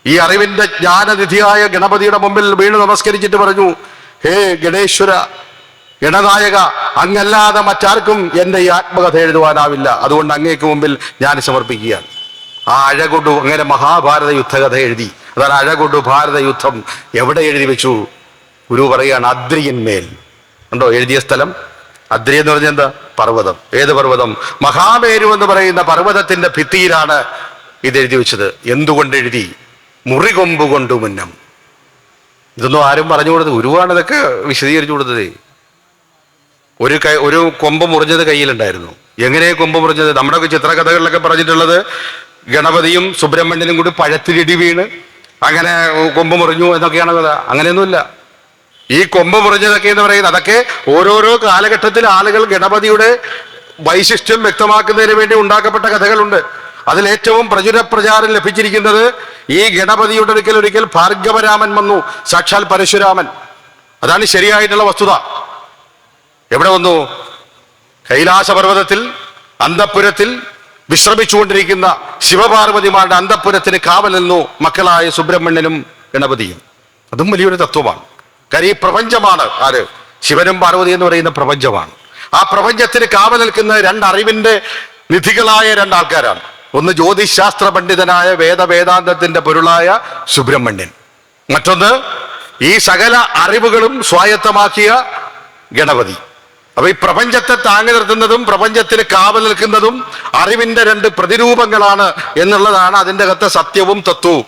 ഈ അറിവിന്റെ ജ്ഞാനനിധിയായ ഗണപതിയുടെ മുമ്പിൽ വീണ് നമസ്കരിച്ചിട്ട് പറഞ്ഞു, ഹേ ഗണേശ്വര, ഗണനായക, അങ്ങല്ലാതെ മറ്റാർക്കും എൻ്റെ ഈ ആത്മകഥ എഴുതുവാനാവില്ല. അതുകൊണ്ട് അങ്ങേക്ക് മുമ്പിൽ ഞാൻ സമർപ്പിക്കുകയാണ്. ആ അഴകൊണ്ടു അങ്ങനെ മഹാഭാരത യുദ്ധകഥ എഴുതി. അതാണ് അഴകൊണ്ടു ഭാരത യുദ്ധം എവിടെ എഴുതി വെച്ചു? ഗുരു പറയാണ്, അദ്രിയന്മേൽ. ഉണ്ടോ എഴുതിയ സ്ഥലം? അദ്രി എന്ന് പറഞ്ഞാൽ എന്താ? പർവ്വതം. ഏത് പർവ്വതം? മഹാമേരു എന്ന് പറയുന്ന പർവ്വതത്തിന്റെ ഭിത്തിയിലാണ് ഇത് എഴുതി വെച്ചത്. എന്തുകൊണ്ട് എഴുതി? മുറികൊമ്പ് കൊണ്ടു മുന്നം. ഇതൊന്നും ആരും പറഞ്ഞു കൊടുത്തത്, ഗുരുവാണ് ഇതൊക്കെ വിശദീകരിച്ചു കൊടുത്തത്. ഒരു കൊമ്പ് മുറിഞ്ഞത് കയ്യിലുണ്ടായിരുന്നു. എങ്ങനെ കൊമ്പ് മുറിഞ്ഞത്? നമ്മുടെ ചിത്രകഥകളിലൊക്കെ പറഞ്ഞിട്ടുള്ളത് ഗണപതിയും സുബ്രഹ്മണ്യനും കൂടി പഴത്തിലിടി വീണ് അങ്ങനെ കൊമ്പ് മുറിഞ്ഞു എന്നൊക്കെയാണ് കഥ. അങ്ങനെയൊന്നുമില്ല. ഈ കൊമ്പ് മുറിഞ്ഞതൊക്കെ എന്ന് പറയുന്നത് അതൊക്കെ ഓരോരോ കാലഘട്ടത്തിൽ ആളുകൾ ഗണപതിയുടെ വൈശിഷ്ട്യം വ്യക്തമാക്കുന്നതിന് വേണ്ടി ഉണ്ടാക്കപ്പെട്ട കഥകളുണ്ട്. അതിലേറ്റവും പ്രചാരം ലഭിച്ചിരിക്കുന്നത് ഈ ഗണപതിയുടെ ഒരിക്കൽ ഭാർഗവരാമൻ വന്നു, സാക്ഷാൽ പരശുരാമൻ. അതാണ് ശരിയായിട്ടുള്ള വസ്തുത. എവിടെ വന്നു? കൈലാസപർവ്വതത്തിൽ അന്തഃപുരത്തിൽ വിശ്രമിച്ചുകൊണ്ടിരിക്കുന്ന ശിവപാർവതിമാരുടെ അന്തഃപുരത്തിന് കാവൽ നിന്നു മക്കളായ സുബ്രഹ്മണ്യനും ഗണപതിയും. അതും വലിയൊരു തത്വമാണ്. കാര്യം ഈ പ്രപഞ്ചമാണ് ആര്? ശിവനും പാർവതി എന്ന് പറയുന്ന പ്രപഞ്ചമാണ്. ആ പ്രപഞ്ചത്തിന് കാവൽ നിൽക്കുന്ന രണ്ടറിവിന്റെ നിധികളായ രണ്ടാൾക്കാരാണ്. ഒന്ന് ജ്യോതിശാസ്ത്ര പണ്ഡിതനായ വേദാന്തത്തിന്റെ പൊരുളായ സുബ്രഹ്മണ്യൻ, മറ്റൊന്ന് ഈ സകല അറിവുകളും സ്വായത്തമാക്കിയ ഗണപതി. അപ്പൊ ഈ പ്രപഞ്ചത്തെ താങ്ങി നിർത്തുന്നതും പ്രപഞ്ചത്തിന് കാവൽ നിൽക്കുന്നതും അറിവിന്റെ രണ്ട് പ്രതിരൂപങ്ങളാണ് എന്നുള്ളതാണ് അതിൻ്റെ അകത്തെ സത്യവും തത്വവും.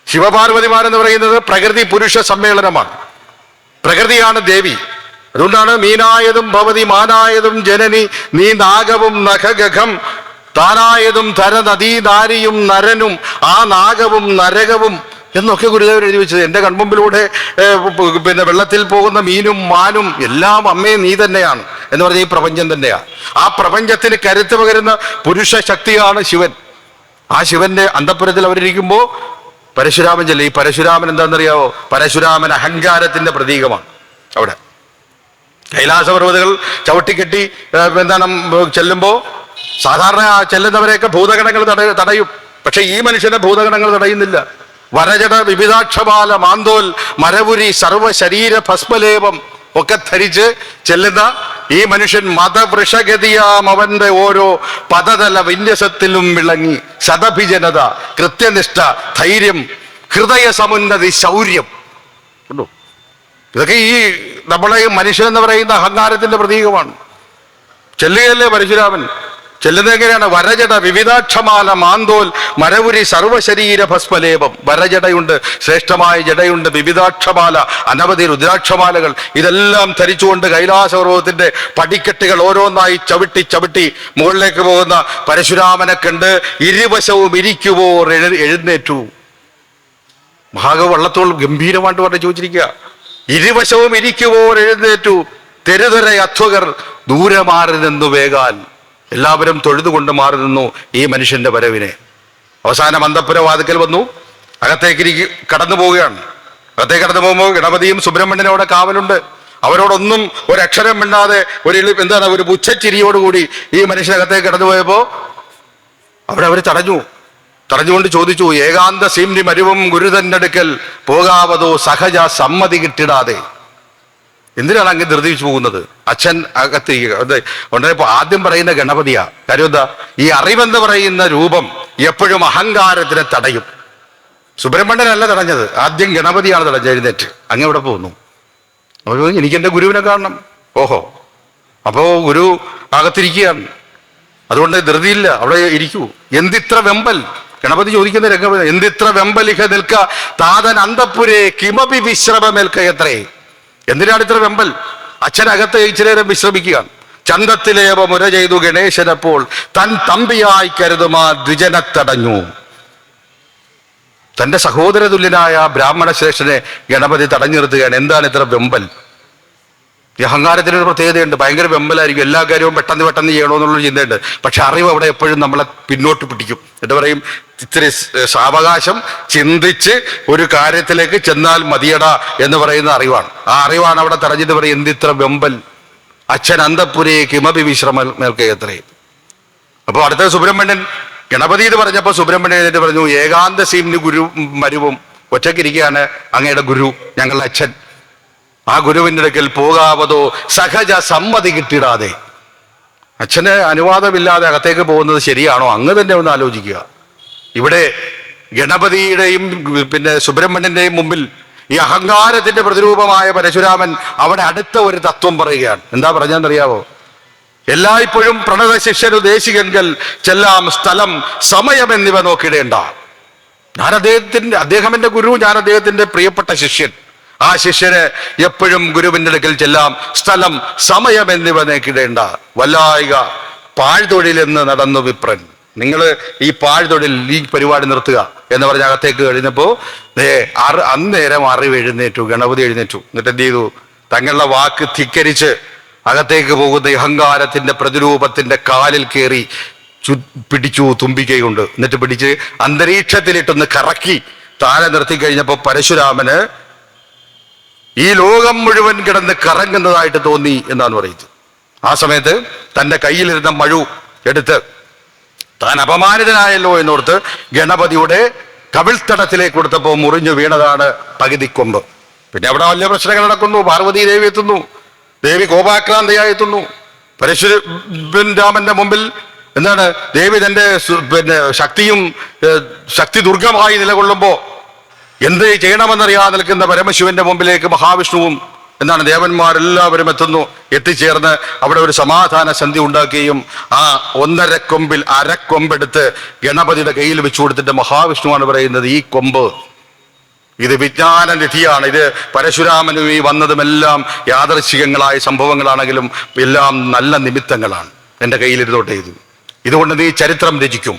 ശിവപാർവതിമാരെന്ന് പറയുന്നത് പ്രകൃതി പുരുഷ സമ്മേളനമാണ്. പ്രകൃതിയാണ് ദേവി. അതുകൊണ്ടാണ് മീനായതും ഭവതി മാനായതും ജനനി നീ നാഗവും നഖഗം താനായതും ധര നദീ നാരിയും നരനും ആ നാഗവും നരകവും എന്നൊക്കെ ഗുരുദേവൻ എഴുതി വെച്ചത്. എൻ്റെ കൺമുമ്പിലൂടെ വെള്ളത്തിൽ പോകുന്ന മീനും മാനും എല്ലാം അമ്മേ നീ തന്നെയാണ് എന്ന് പറഞ്ഞ ഈ പ്രപഞ്ചം തന്നെയാണ്. ആ പ്രപഞ്ചത്തിന് കരുത്ത് പകരുന്ന പുരുഷ ശക്തിയാണ് ശിവൻ. ആ ശിവന്റെ അന്തഃപുരത്തിൽ അവരിയ്ക്കുമ്പോൾ പരശുരാമൻ ചെല്ലും. ഈ പരശുരാമൻ എന്താണെന്നറിയാവോ? പരശുരാമൻ അഹങ്കാരത്തിന്റെ പ്രതീകമാണ്. അവിടെ കൈലാസപർവ്വതകൾ ചവിട്ടിക്കെട്ടി ചെല്ലുമ്പോ സാധാരണ ചെല്ലുന്നവരെയൊക്കെ ഭൂതഗണങ്ങൾ തടയും. പക്ഷെ ഈ മനുഷ്യനെ ഭൂതഗണങ്ങൾ തടയുന്നില്ല. വരജട വിവിധാക്ഷപാല മാന്തോൽ മരവുരി സർവശരീര ഭസ്മലേപം ഒക്കെ ധരിച്ച് ചെല്ലുന്ന ഈ മനുഷ്യൻ മതവൃഷഗതിയാം അവന്റെ ഓരോ പദതല വിന്യസത്തിലും വിളങ്ങി ശതഭിജനത, കൃത്യനിഷ്ഠ, ധൈര്യം, ഹൃദയ സമുന്നതി, ശൗര്യം. ഇതൊക്കെ ഈ നമ്മളെ മനുഷ്യൻ എന്ന് പറയുന്ന അഹങ്കാരത്തിന്റെ പ്രതീകമാണ്. ചെല്ലുകയല്ലേ പരശുരാമൻ? ചെല്ലുന്നത് എങ്ങനെയാണ്? വരജട വിവിധാക്ഷമാല മാന്തോൽ മരവുരി സർവശരീര ഭസ്മലേപം. വരജടയുണ്ട്, ശ്രേഷ്ഠമായ ജടയുണ്ട്, വിവിധാക്ഷമാല അനവധി രുദ്രാക്ഷമാലകൾ, ഇതെല്ലാം ധരിച്ചുകൊണ്ട് കൈലാസപർവ്വതത്തിന്റെ പടിക്കെട്ടുകൾ ഓരോന്നായി ചവിട്ടി മുകളിലേക്ക് പോകുന്ന പരശുരാമനെ കണ്ട് ഇരുവശവും ഇരിക്കുവോർ എഴുന്നേറ്റു. വള്ളത്തോൾ ഗംഭീരമായിട്ട് പറഞ്ഞു ചോദിച്ചിരിക്കുക. ഇരുവശവും ഇരിക്കുവോർ എഴുന്നേറ്റു, തെരുതര അധ്വകർ ദൂരെ മാറി നിന്നു വേഗാൽ. എല്ലാവരും തൊഴുതുകൊണ്ട് മാറി നിന്നു ഈ മനുഷ്യന്റെ വരവിനെ. അവസാനം അന്തഃപുര വാതിക്കൽ വന്നു, അകത്തേക്ക് കടന്നു പോവുകയാണ്. അകത്തേക്ക് കടന്നു പോകുമ്പോൾ ഗണപതിയും സുബ്രഹ്മണ്യനും അവിടെ കാവലുണ്ട്. അവരോടൊന്നും ഒരക്ഷരം മിണ്ടാതെ ഒരു പുച്ഛച്ചിരിയോടുകൂടി ഈ മനുഷ്യനകത്തേക്ക് കടന്നു പോയപ്പോ അവർ തടഞ്ഞുകൊണ്ട് ചോദിച്ചു, ഏകാന്ത സീംനി മരുവും ഗുരുതന്റെ അടുക്കൽ പോകാവതോ സഹജ സമ്മതി കിട്ടിടാതെ. എന്തിനാണ് അങ്ങ് ധൃതിച്ചു പോകുന്നത്? അച്ഛൻ അകത്തിരിക്കുക. ആദ്യം പറയുന്ന ഗണപതിയാ. കാര്യം എന്താ? ഈ അറിവെന്ന് പറയുന്ന രൂപം എപ്പോഴും അഹങ്കാരത്തിനെ തടയും. സുബ്രഹ്മണ്യനല്ല തടഞ്ഞത്, ആദ്യം ഗണപതിയാണ് തടഞ്ഞത്. എഴുന്നേറ്റ് അങ്ങ് എവിടെ പോകുന്നു? അപ്പോൾ എനിക്ക് എൻ്റെ ഗുരുവിനെ കാണണം. ഓഹോ, അപ്പോ ഗുരു അകത്തിരിക്കുകയാണ്. അതുകൊണ്ട് ധൃതിയില്ല, അവിടെ ഇരിക്കൂ. എന്തിത്ര വെമ്പൽ? ഗണപതി ചോദിക്കുന്ന രംഗം, എന്തിത്ര വെമ്പലിഹ നിൽക്ക താതൻ അന്തപ്പുരേ കിമപി വിശ്രമമേൽക്കയത്രേ. എന്തിനാണ് ഇത്ര വെമ്പൽ? അച്ഛനകത്ത് ഇച്ചിരി നേരം വിശ്രമിക്കുകയാണ്. ചന്തത്തിലേവ മുര ചെയ്തു ഗണേശനപ്പോൾ തൻ തമ്പിയായി കരുതുമാ ദ്വിജനെ തടഞ്ഞു. തന്റെ സഹോദര തുല്യനായ ബ്രാഹ്മണ ശ്രേഷ്ഠനെ ഗണപതി തടഞ്ഞു നിർത്തുകയാണ്. എന്താണ് ഇത്ര വെമ്പൽ? ഈ അഹങ്കാരത്തിനൊരു പ്രത്യേകതയുണ്ട്. ഭയങ്കര വെമ്പലായിരിക്കും. എല്ലാ കാര്യവും പെട്ടെന്ന് ചെയ്യണമെന്നുള്ളൊരു ചിന്തയുണ്ട്. പക്ഷെ അറിവ് അവിടെ എപ്പോഴും നമ്മളെ പിന്നോട്ട് പിടിക്കും. എന്നിട്ട് പറയും, ഇത്തിരി സാവകാശം ചിന്തിച്ച് ഒരു കാര്യത്തിലേക്ക് ചെന്നാൽ മതിയടാ എന്ന് പറയുന്ന അറിവാണ്. ആ അറിവാണ് അവിടെ തടഞ്ഞിട്ട് പറയും, എന്തിത്ര വെമ്പൽ, അച്ഛൻ അന്തപ്പുരയെ കിമപി വിശ്രമ മേൽക്കയത്രയും. അപ്പോൾ അടുത്ത സുബ്രഹ്മണ്യൻ ഗണപതി എന്ന് പറഞ്ഞപ്പോൾ സുബ്രഹ്മണ്യൻ എഴുതിട്ട് പറഞ്ഞു, ഏകാന്ത സീമിന് ഗുരു മരുവും ഒറ്റയ്ക്കിരിക്കുകയാണ് അങ്ങയുടെ ഗുരു, ഞങ്ങളുടെ അച്ഛൻ. ആ ഗുരുവിൻ്റെ അടുക്കൽ പോകാവതോ സഹജ സമ്മതി കിട്ടിടാതെ. അച്ഛന് അനുവാദമില്ലാതെ അകത്തേക്ക് പോകുന്നത് ശരിയാണോ? അങ്ങ് തന്നെ ഒന്ന് ആലോചിക്കുക. ഇവിടെ ഗണപതിയുടെയും പിന്നെ സുബ്രഹ്മണ്യന്റെയും മുമ്പിൽ ഈ അഹങ്കാരത്തിന്റെ പ്രതിരൂപമായ പരശുരാമൻ അവിടെ അടുത്ത ഒരു തത്വം പറയുകയാണ്. എന്താ പറഞ്ഞെന്നറിയാവോ? എല്ലായ്പ്പോഴും പ്രണത ശിഷ്യനു ദേശികങ്കൽ ചെല്ലാം സ്ഥലം സമയം എന്നിവ നോക്കിയിടേണ്ട. അദ്ദേഹം എൻ്റെ ഗുരു, ഞാൻ അദ്ദേഹത്തിന്റെ പ്രിയപ്പെട്ട ശിഷ്യൻ. ആ ശിഷ്യന് എപ്പോഴും ഗുരുവിൻ്റെ അടുക്കൽ ചെല്ലാം സ്ഥലം സമയം എന്നിവ നോക്കിയിടേണ്ട. വല്ലായിക പാഴ്തൊഴിലെന്ന് നടന്നു വിപ്രൻ. നിങ്ങൾ ഈ പാഴ്തൊഴിൽ, ഈ പരിപാടി നിർത്തുക എന്ന് പറഞ്ഞ അകത്തേക്ക് കഴിഞ്ഞപ്പോ അന്നേരം അറിവ് എഴുന്നേറ്റു, ഗണപതി എഴുന്നേറ്റു. എന്നിട്ട് എന്ത് ചെയ്തു? തങ്ങളുടെ വാക്ക് ധിക്കരിച്ച് അകത്തേക്ക് പോകുന്ന അഹങ്കാരത്തിന്റെ പ്രതിരൂപത്തിന്റെ കാലിൽ കയറി പിടിച്ചു തുമ്പിക്കൈകൊണ്ട്. എന്നിട്ട് പിടിച്ച് അന്തരീക്ഷത്തിലിട്ടൊന്ന് കറക്കി താഴെ നിർത്തി കഴിഞ്ഞപ്പോൾ പരശുരാമന് ഈ ലോകം മുഴുവൻ കിടന്ന് കറങ്ങുന്നതായിട്ട് തോന്നി എന്നാണ് പറയുന്നത്. ആ സമയത്ത് തൻ്റെ കയ്യിലിരുന്ന മഴു എടുത്ത് താൻ അപമാനിതനായല്ലോ എന്നോർത്ത് ഗണപതിയുടെ കവിൾത്തടത്തിലേക്ക് കൊടുത്തപ്പോൾ മുറിഞ്ഞു വീണതാണ് പകുതിക്കൊമ്പ്. പിന്നെ അവിടെ വലിയ പ്രശ്നങ്ങൾ നടക്കുന്നു. പാർവതി ദേവി എത്തുന്നു. ദേവി കോപാക്രാന്തയായി എത്തുന്നു. പരശുരാമന്റെ മുമ്പിൽ എന്താണ് ദേവി തന്റെ ശക്തിയും ശക്തി ദുർഗമായി നിലകൊള്ളുമ്പോ എന്ത് ചെയ്യണമെന്നറിയാതെ നിൽക്കുന്ന പരമശിവന്റെ മുമ്പിലേക്ക് മഹാവിഷ്ണുവും എന്താണ് ദേവന്മാരെല്ലാവരും എത്തിച്ചേർന്ന് അവിടെ ഒരു സമാധാന സന്ധി ഉണ്ടാക്കുകയും ആ 1.5 കൊമ്പിൽ അരക്കൊമ്പെടുത്ത് ഗണപതിയുടെ കയ്യിൽ വെച്ചു കൊടുത്തിട്ട് മഹാവിഷ്ണുവാണ് പറയുന്നത്, ഈ കൊമ്പ് ഇത് വിജ്ഞാന നിധിയാണ്. ഇത് പരശുരാമനും ഈ വന്നതുമെല്ലാം യാദൃശ്ചികങ്ങളായ സംഭവങ്ങളാണെങ്കിലും എല്ലാം നല്ല നിമിത്തങ്ങളാണ്. എൻ്റെ കയ്യിലിരുന്നോട്ടെ ഇത്. ഇതുകൊണ്ട് നീ ചരിത്രം രചിക്കും,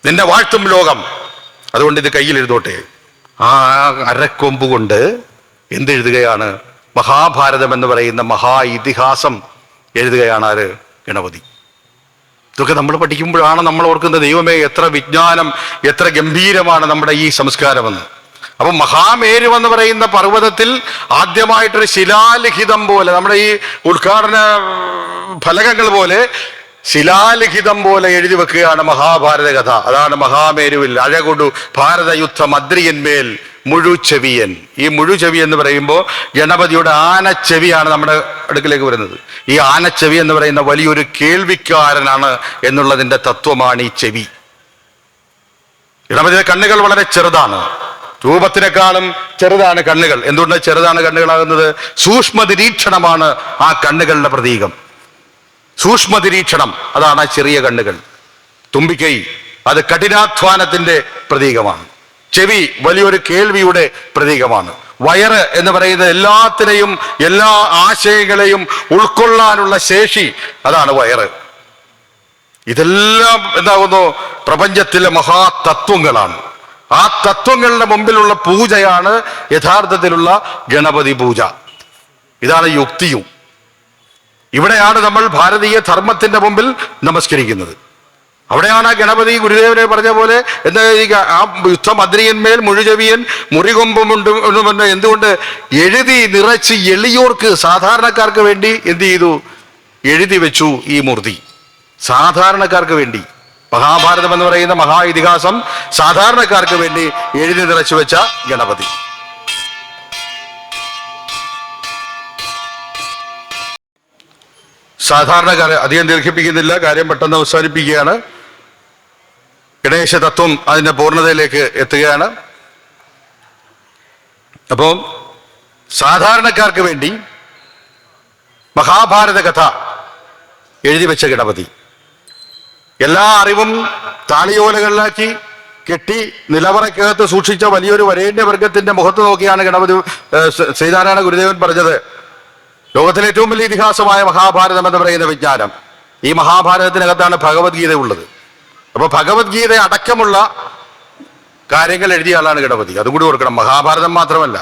നിന്നെ വാഴ്ത്തും ലോകം. അതുകൊണ്ട് ഇത് കയ്യിലിരുന്നോട്ടെ. ആ അരക്കൊമ്പ് കൊണ്ട് എന്തെഴുതുകയാണ്? മഹാഭാരതം എന്ന് പറയുന്ന മഹാ ഇതിഹാസം എഴുതുകയാണ് ആര്? ഗണപതി. ഇതൊക്കെ നമ്മൾ പഠിക്കുമ്പോഴാണ് നമ്മൾ ഓർക്കുന്നത്, ദൈവമേ എത്ര വിജ്ഞാനം, എത്ര ഗംഭീരമാണ് നമ്മുടെ ഈ സംസ്കാരമെന്ന്. അപ്പൊ മഹാമേരു എന്ന് പറയുന്ന പർവ്വതത്തിൽ ആദ്യമായിട്ടൊരു ശിലാലിഖിതം പോലെ, നമ്മുടെ ഈ ഉദ്ഘാടന ഫലകങ്ങൾ പോലെ ശിലാലിഖിതം പോലെ എഴുതി വെക്കുകയാണ് മഹാഭാരത കഥ. അതാണ് മഹാമേരുവിൽ അഴകൊടു ഭാരതയുദ്ധം അദ്രിയന്മേൽ മുഴുചെവിയൻ. ഈ മുഴുചെവി എന്ന് പറയുമ്പോൾ ഗണപതിയുടെ ആനച്ചെവിയാണ് നമ്മുടെ അടുക്കിലേക്ക് വരുന്നത്. ഈ ആനച്ചെവി എന്ന് പറയുന്ന വലിയൊരു കേൾവിക്കാരനാണ് എന്നുള്ളതിൻ്റെ തത്വമാണ് ഈ ചെവി. ഗണപതിയുടെ കണ്ണുകൾ വളരെ ചെറുതാണ്, രൂപത്തിനേക്കാളും ചെറുതാണ് കണ്ണുകൾ. എന്തുകൊണ്ട് ചെറുതാണ് കണ്ണുകളാകുന്നത്? സൂക്ഷ്മ നിരീക്ഷണമാണ് ആ കണ്ണുകളുടെ പ്രതീകം. സൂക്ഷ്മ നിരീക്ഷണം, അതാണ് ആ ചെറിയ കണ്ണുകൾ. തുമ്പിക്കൈ അത് കഠിനാധ്വാനത്തിന്റെ പ്രതീകമാണ്. ചെവി വലിയൊരു കേൾവിയുടെ പ്രതീകമാണ്. വയറ് എന്ന് പറയുന്നത് എല്ലാത്തിനെയും എല്ലാ ആശയങ്ങളെയും ഉൾക്കൊള്ളാനുള്ള ശേഷി, അതാണ് വയറ്. ഇതെല്ലാം എന്താകുന്നു? പ്രപഞ്ചത്തിലെ മഹാതത്വങ്ങളാണ്. ആ തത്വങ്ങളുടെ മുമ്പിലുള്ള പൂജയാണ് യഥാർത്ഥത്തിലുള്ള ഗണപതി പൂജ. ഇതാണ് യുക്തിയും. ഇവിടെയാണ് നമ്മൾ ഭാരതീയ ധർമ്മത്തിന്റെ മുമ്പിൽ നമസ്കരിക്കുന്നത്. അവിടെയാണ് ഗണപതി ഗുരുദേവനെ പറഞ്ഞ പോലെ എന്താ ആ യുദ്ധം അദ്രിയന്മേൽ മുഴുചെവിയൻ മുറികൊമ്പുമുണ്ട് എന്ന് എന്തുകൊണ്ട് എഴുതി നിറച്ച് എളിയോർക്ക്, സാധാരണക്കാർക്ക് വേണ്ടി എന്ത് ചെയ്തു? എഴുതി വെച്ചു ഈ മൂർത്തി. സാധാരണക്കാർക്ക് വേണ്ടി മഹാഭാരതം എന്ന് പറയുന്ന മഹാ ഇതിഹാസം സാധാരണക്കാർക്ക് വേണ്ടി എഴുതി നിറച്ചു വെച്ച ഗണപതി. സാധാരണക്കാരെ അധികം ദീർഘിപ്പിക്കുന്നില്ല, കാര്യം പെട്ടെന്ന് അവസാനിപ്പിക്കുകയാണ്. ഗണേശ തത്വം അതിൻ്റെ പൂർണ്ണതയിലേക്ക് എത്തുകയാണ്. അപ്പോൾ സാധാരണക്കാർക്ക് വേണ്ടി മഹാഭാരത കഥ എഴുതി വെച്ച ഗണപതി എല്ലാ അറിവും താളിയോലകളിലാക്കി കെട്ടി നിലവറയ്ക്കകത്ത് സൂക്ഷിച്ച വലിയൊരു വരേണ്യവർഗത്തിന്റെ മുഖത്ത് നോക്കിയാണ് ഗണപതി ശ്രീനാരായണ ഗുരുദേവൻ പറഞ്ഞത്, ലോകത്തിലെ ഏറ്റവും വലിയ ഇതിഹാസമായ മഹാഭാരതം എന്ന് പറയുന്ന വിജ്ഞാനം, ഈ മഹാഭാരതത്തിനകത്താണ് ഭഗവത്ഗീത ഉള്ളത്. അപ്പോൾ ഭഗവത്ഗീത അടക്കമുള്ള കാര്യങ്ങൾ എഴുതിയ ആളാണ് ഗണപതി. അതുകൂടി ഓർക്കണം. മഹാഭാരതം മാത്രമല്ല,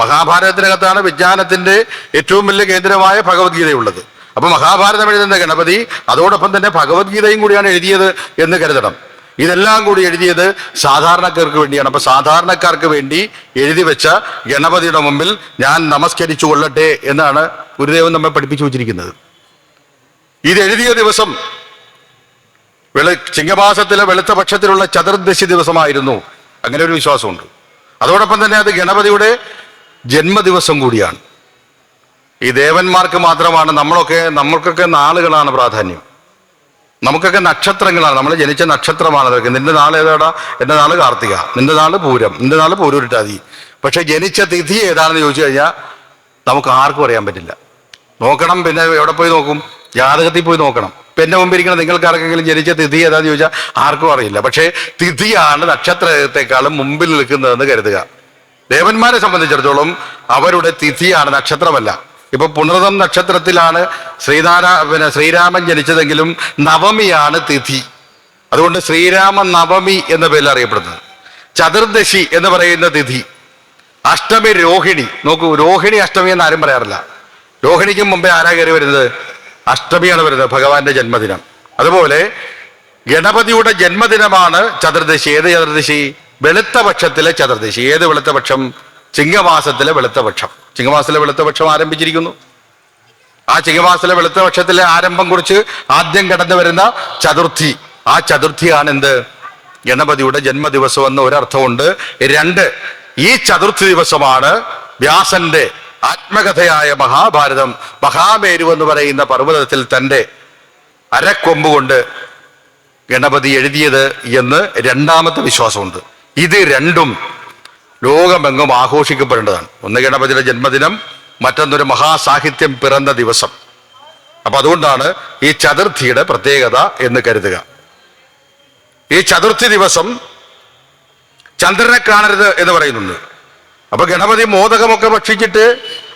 മഹാഭാരതത്തിനകത്താണ് വിജ്ഞാനത്തിന്റെ ഏറ്റവും വലിയ കേന്ദ്രമായ ഭഗവത്ഗീതയുള്ളത്. അപ്പൊ മഹാഭാരതം എഴുതുന്ന ഗണപതി അതോടൊപ്പം തന്നെ ഭഗവത്ഗീതയും കൂടിയാണ് എഴുതിയത് എന്ന് കരുതണം. ഇതെല്ലാം കൂടി എഴുതിയത് സാധാരണക്കാർക്ക് വേണ്ടിയാണ്. അപ്പൊ സാധാരണക്കാർക്ക് വേണ്ടി എഴുതി വെച്ച ഗണപതിയുടെ മുമ്പിൽ ഞാൻ നമസ്കരിച്ചു കൊള്ളട്ടെ എന്നാണ് ഗുരുദേവൻ നമ്മെ പഠിപ്പിച്ചു വച്ചിരിക്കുന്നത്. ഇതെഴുതിയ ദിവസം ചിങ്ങമാസത്തിലെ വെളുത്ത പക്ഷത്തിലുള്ള ചതുർദശി ദിവസമായിരുന്നു. അങ്ങനെ ഒരു വിശ്വാസമുണ്ട്. അതോടൊപ്പം തന്നെ അത് ഗണപതിയുടെ ജന്മദിവസം കൂടിയാണ്. ഈ ദേവന്മാർക്ക് മാത്രമാണ്, നമ്മൾക്കൊക്കെ നാളുകളാണ് പ്രാധാന്യം, നമുക്കൊക്കെ നക്ഷത്രങ്ങളാണ്. നമ്മൾ ജനിച്ച നക്ഷത്രമാണ് അതൊക്കെ. നിന്റെ നാൾ ഏതാടാ? എൻ്റെ നാള് കാർത്തിക, നിന്റെ നാള് പൂരം, നിന്റെ നാള് പൂരുരുട്ടാതി. പക്ഷെ ജനിച്ച തിഥി ഏതാണെന്ന് ചോദിച്ചു കഴിഞ്ഞാൽ നമുക്ക് ആർക്കും അറിയാൻ പറ്റില്ല. നോക്കണം. പിന്നെ എവിടെ പോയി നോക്കും? ജാതകത്തിൽ പോയി നോക്കണം. ഇപ്പം എൻ്റെ മുമ്പിരിക്കണം നിങ്ങൾക്ക് ആർക്കെങ്കിലും ജനിച്ച തിഥി ഏതാന്ന് ചോദിച്ചാൽ ആർക്കും അറിയില്ല. പക്ഷേ തിഥിയാണ് നക്ഷത്രത്തെക്കാളും മുമ്പിൽ നിൽക്കുന്നതെന്ന് കരുതുക. ദേവന്മാരെ സംബന്ധിച്ചിടത്തോളം അവരുടെ തിഥിയാണ്, നക്ഷത്രമല്ല. ഇപ്പൊ പുണർതം നക്ഷത്രത്തിലാണ് ശ്രീരാമൻ ജനിച്ചതെങ്കിലും നവമിയാണ് തിഥി. അതുകൊണ്ട് ശ്രീരാമ നവമി എന്ന പേരിൽ അറിയപ്പെടുന്നത്. ചതുർദശി എന്ന് പറയുന്ന തിഥി. അഷ്ടമി രോഹിണി. നോക്കൂ, രോഹിണി അഷ്ടമി എന്ന് ആരും പറയാറില്ല. രോഹിണിക്കും മുമ്പേ ആരാ കയറി വരുന്നത്? അഷ്ടമിയാണ് വരുന്നത്, ഭഗവാന്റെ ജന്മദിനം. അതുപോലെ ഗണപതിയുടെ ജന്മദിനമാണ് ചതുർദശി. ഏത് ചതുർദശി? വെളുത്ത പക്ഷത്തിലെ ചതുർദശി. ഏത് വെളുത്ത പക്ഷം? ചിങ്ങമാസത്തിലെ വെളുത്ത പക്ഷം. ചിങ്ങമാസത്തിലെ വെളുത്ത പക്ഷം ആരംഭിച്ചിരിക്കുന്നു. ആ ചിങ്ങമാസത്തിലെ വെളുത്ത പക്ഷത്തിലെ ആരംഭം കുറിച്ച് ആദ്യം കടന്നു വരുന്ന ചതുർത്ഥി. ആ ചതുർത്ഥിയാണ് എന്ത്? ഗണപതിയുടെ ജന്മദിവസം എന്ന് ഒരർത്ഥമുണ്ട്. രണ്ട്, ഈ ചതുർത്ഥി ദിവസമാണ് വ്യാസന്റെ ആത്മകഥയായ മഹാഭാരതം മഹാമേരു എന്ന് പറയുന്ന പർവ്വതത്തിൽ തൻ്റെ അരക്കൊമ്പ് കൊണ്ട് ഗണപതി എഴുതിയത് എന്ന് രണ്ടാമത്തെ വിശ്വാസമുണ്ട്. ഇത് രണ്ടും ലോകമെങ്ങും ആഘോഷിക്കപ്പെടേണ്ടതാണ്. ഒന്ന് ഗണപതിയുടെ ജന്മദിനം, മറ്റൊന്നൊരു മഹാസാഹിത്യം പിറന്ന ദിവസം. അപ്പൊ അതുകൊണ്ടാണ് ഈ ചതുർത്ഥിയുടെ പ്രത്യേകത എന്ന് കരുതുക. ഈ ചതുർത്ഥി ദിവസം ചന്ദ്രനെ കാണരുത് എന്ന് പറയുന്നുണ്ട്. അപ്പൊ ഗണപതി മോദകമൊക്കെ ഭക്ഷിച്ചിട്ട്,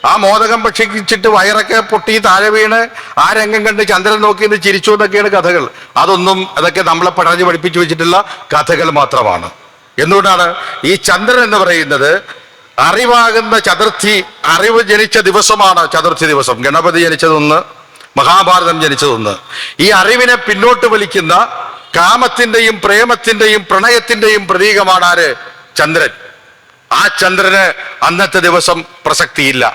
ആ മോദകം ഭക്ഷിച്ചിട്ട് വയറൊക്കെ പൊട്ടി താഴെ വീണ് ആ രംഗം കണ്ട് ചന്ദ്രൻ നോക്കി എന്ന് ചിരിച്ചു എന്നൊക്കെയാണ് കഥകൾ. അതൊക്കെ നമ്മളെ പഠിപ്പിച്ചു വെച്ചിട്ടുള്ള കഥകൾ മാത്രമാണ്. എന്തുകൊണ്ടാണ് ഈ ചന്ദ്രൻ എന്ന് പറയുന്നത് അറിവാകുന്ന ചതുർത്ഥി, അറിവ് ജനിച്ച ദിവസമാണ് ചതുർത്ഥി ദിവസം. ഗണപതി ജനിച്ചതൊന്ന്, മഹാഭാരതം ജനിച്ചതൊന്ന്. ഈ അറിവിനെ പിന്നോട്ട് വലിക്കുന്ന കാമത്തിന്റെയും പ്രേമത്തിന്റെയും പ്രണയത്തിന്റെയും പ്രതീകമാണ് ആര്? ചന്ദ്രൻ. ആ ചന്ദ്രന് അന്നത്തെ ദിവസം പ്രസക്തിയില്ല.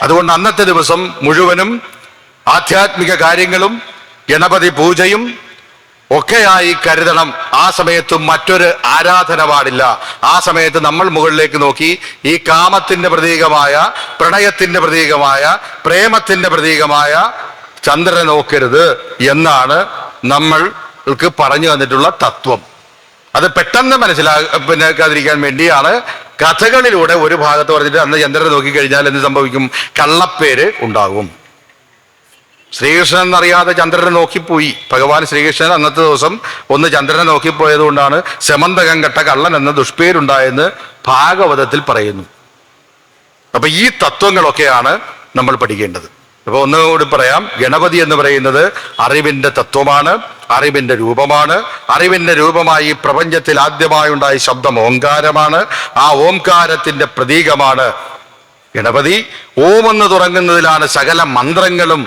അതുകൊണ്ട് അന്നത്തെ ദിവസം മുഴുവനും ആധ്യാത്മിക കാര്യങ്ങളും ഗണപതി പൂജയും ഒക്കെയായി കരുതണം. ആ സമയത്ത് മറ്റൊരു ആരാധന പാടില്ല. ആ സമയത്ത് നമ്മൾ മുകളിലേക്ക് നോക്കി ഈ കാമത്തിന്റെ പ്രതീകമായ, പ്രണയത്തിന്റെ പ്രതീകമായ, പ്രേമത്തിന്റെ പ്രതീകമായ ചന്ദ്രനെ നോക്കരുത് എന്നാണ് നമ്മൾക്ക് പറഞ്ഞു തന്നിട്ടുള്ള തത്വം. അത് പെട്ടെന്ന് മനസ്സിലാക്കാതിരിക്കാൻ വേണ്ടിയാണ് കഥകളിലൂടെ ഒരു ഭാഗത്ത് പറഞ്ഞിട്ട് അന്ന് ചന്ദ്രനെ നോക്കിക്കഴിഞ്ഞാൽ എന്ത് സംഭവിക്കും? കള്ളപ്പേര് ഉണ്ടാകും. ശ്രീകൃഷ്ണൻ എന്നറിയാതെ ചന്ദ്രനെ നോക്കിപ്പോയി. ഭഗവാൻ ശ്രീകൃഷ്ണൻ അന്നത്തെ ദിവസം ഒന്ന് ചന്ദ്രനെ നോക്കിപ്പോയത് കൊണ്ടാണ് ശമന്തകം കെട്ട കള്ളൻ എന്ന ദുഷ്പേരുണ്ടായെന്ന് ഭാഗവതത്തിൽ പറയുന്നു. അപ്പൊ ഈ തത്വങ്ങളൊക്കെയാണ് നമ്മൾ പഠിക്കേണ്ടത്. അപ്പൊ ഒന്നുകൂടി പറയാം, ഗണപതി എന്ന് പറയുന്നത് അറിവിന്റെ തത്വമാണ്, അറിവിന്റെ രൂപമാണ്. അറിവിന്റെ രൂപമായി പ്രപഞ്ചത്തിൽ ആദ്യമായി ഉണ്ടായ ശബ്ദം ഓംകാരമാണ്. ആ ഓംകാരത്തിന്റെ പ്രതീകമാണ് ഗണപതി. ഓം എന്ന് തുടങ്ങുന്നതിലാണ് സകല മന്ത്രങ്ങളും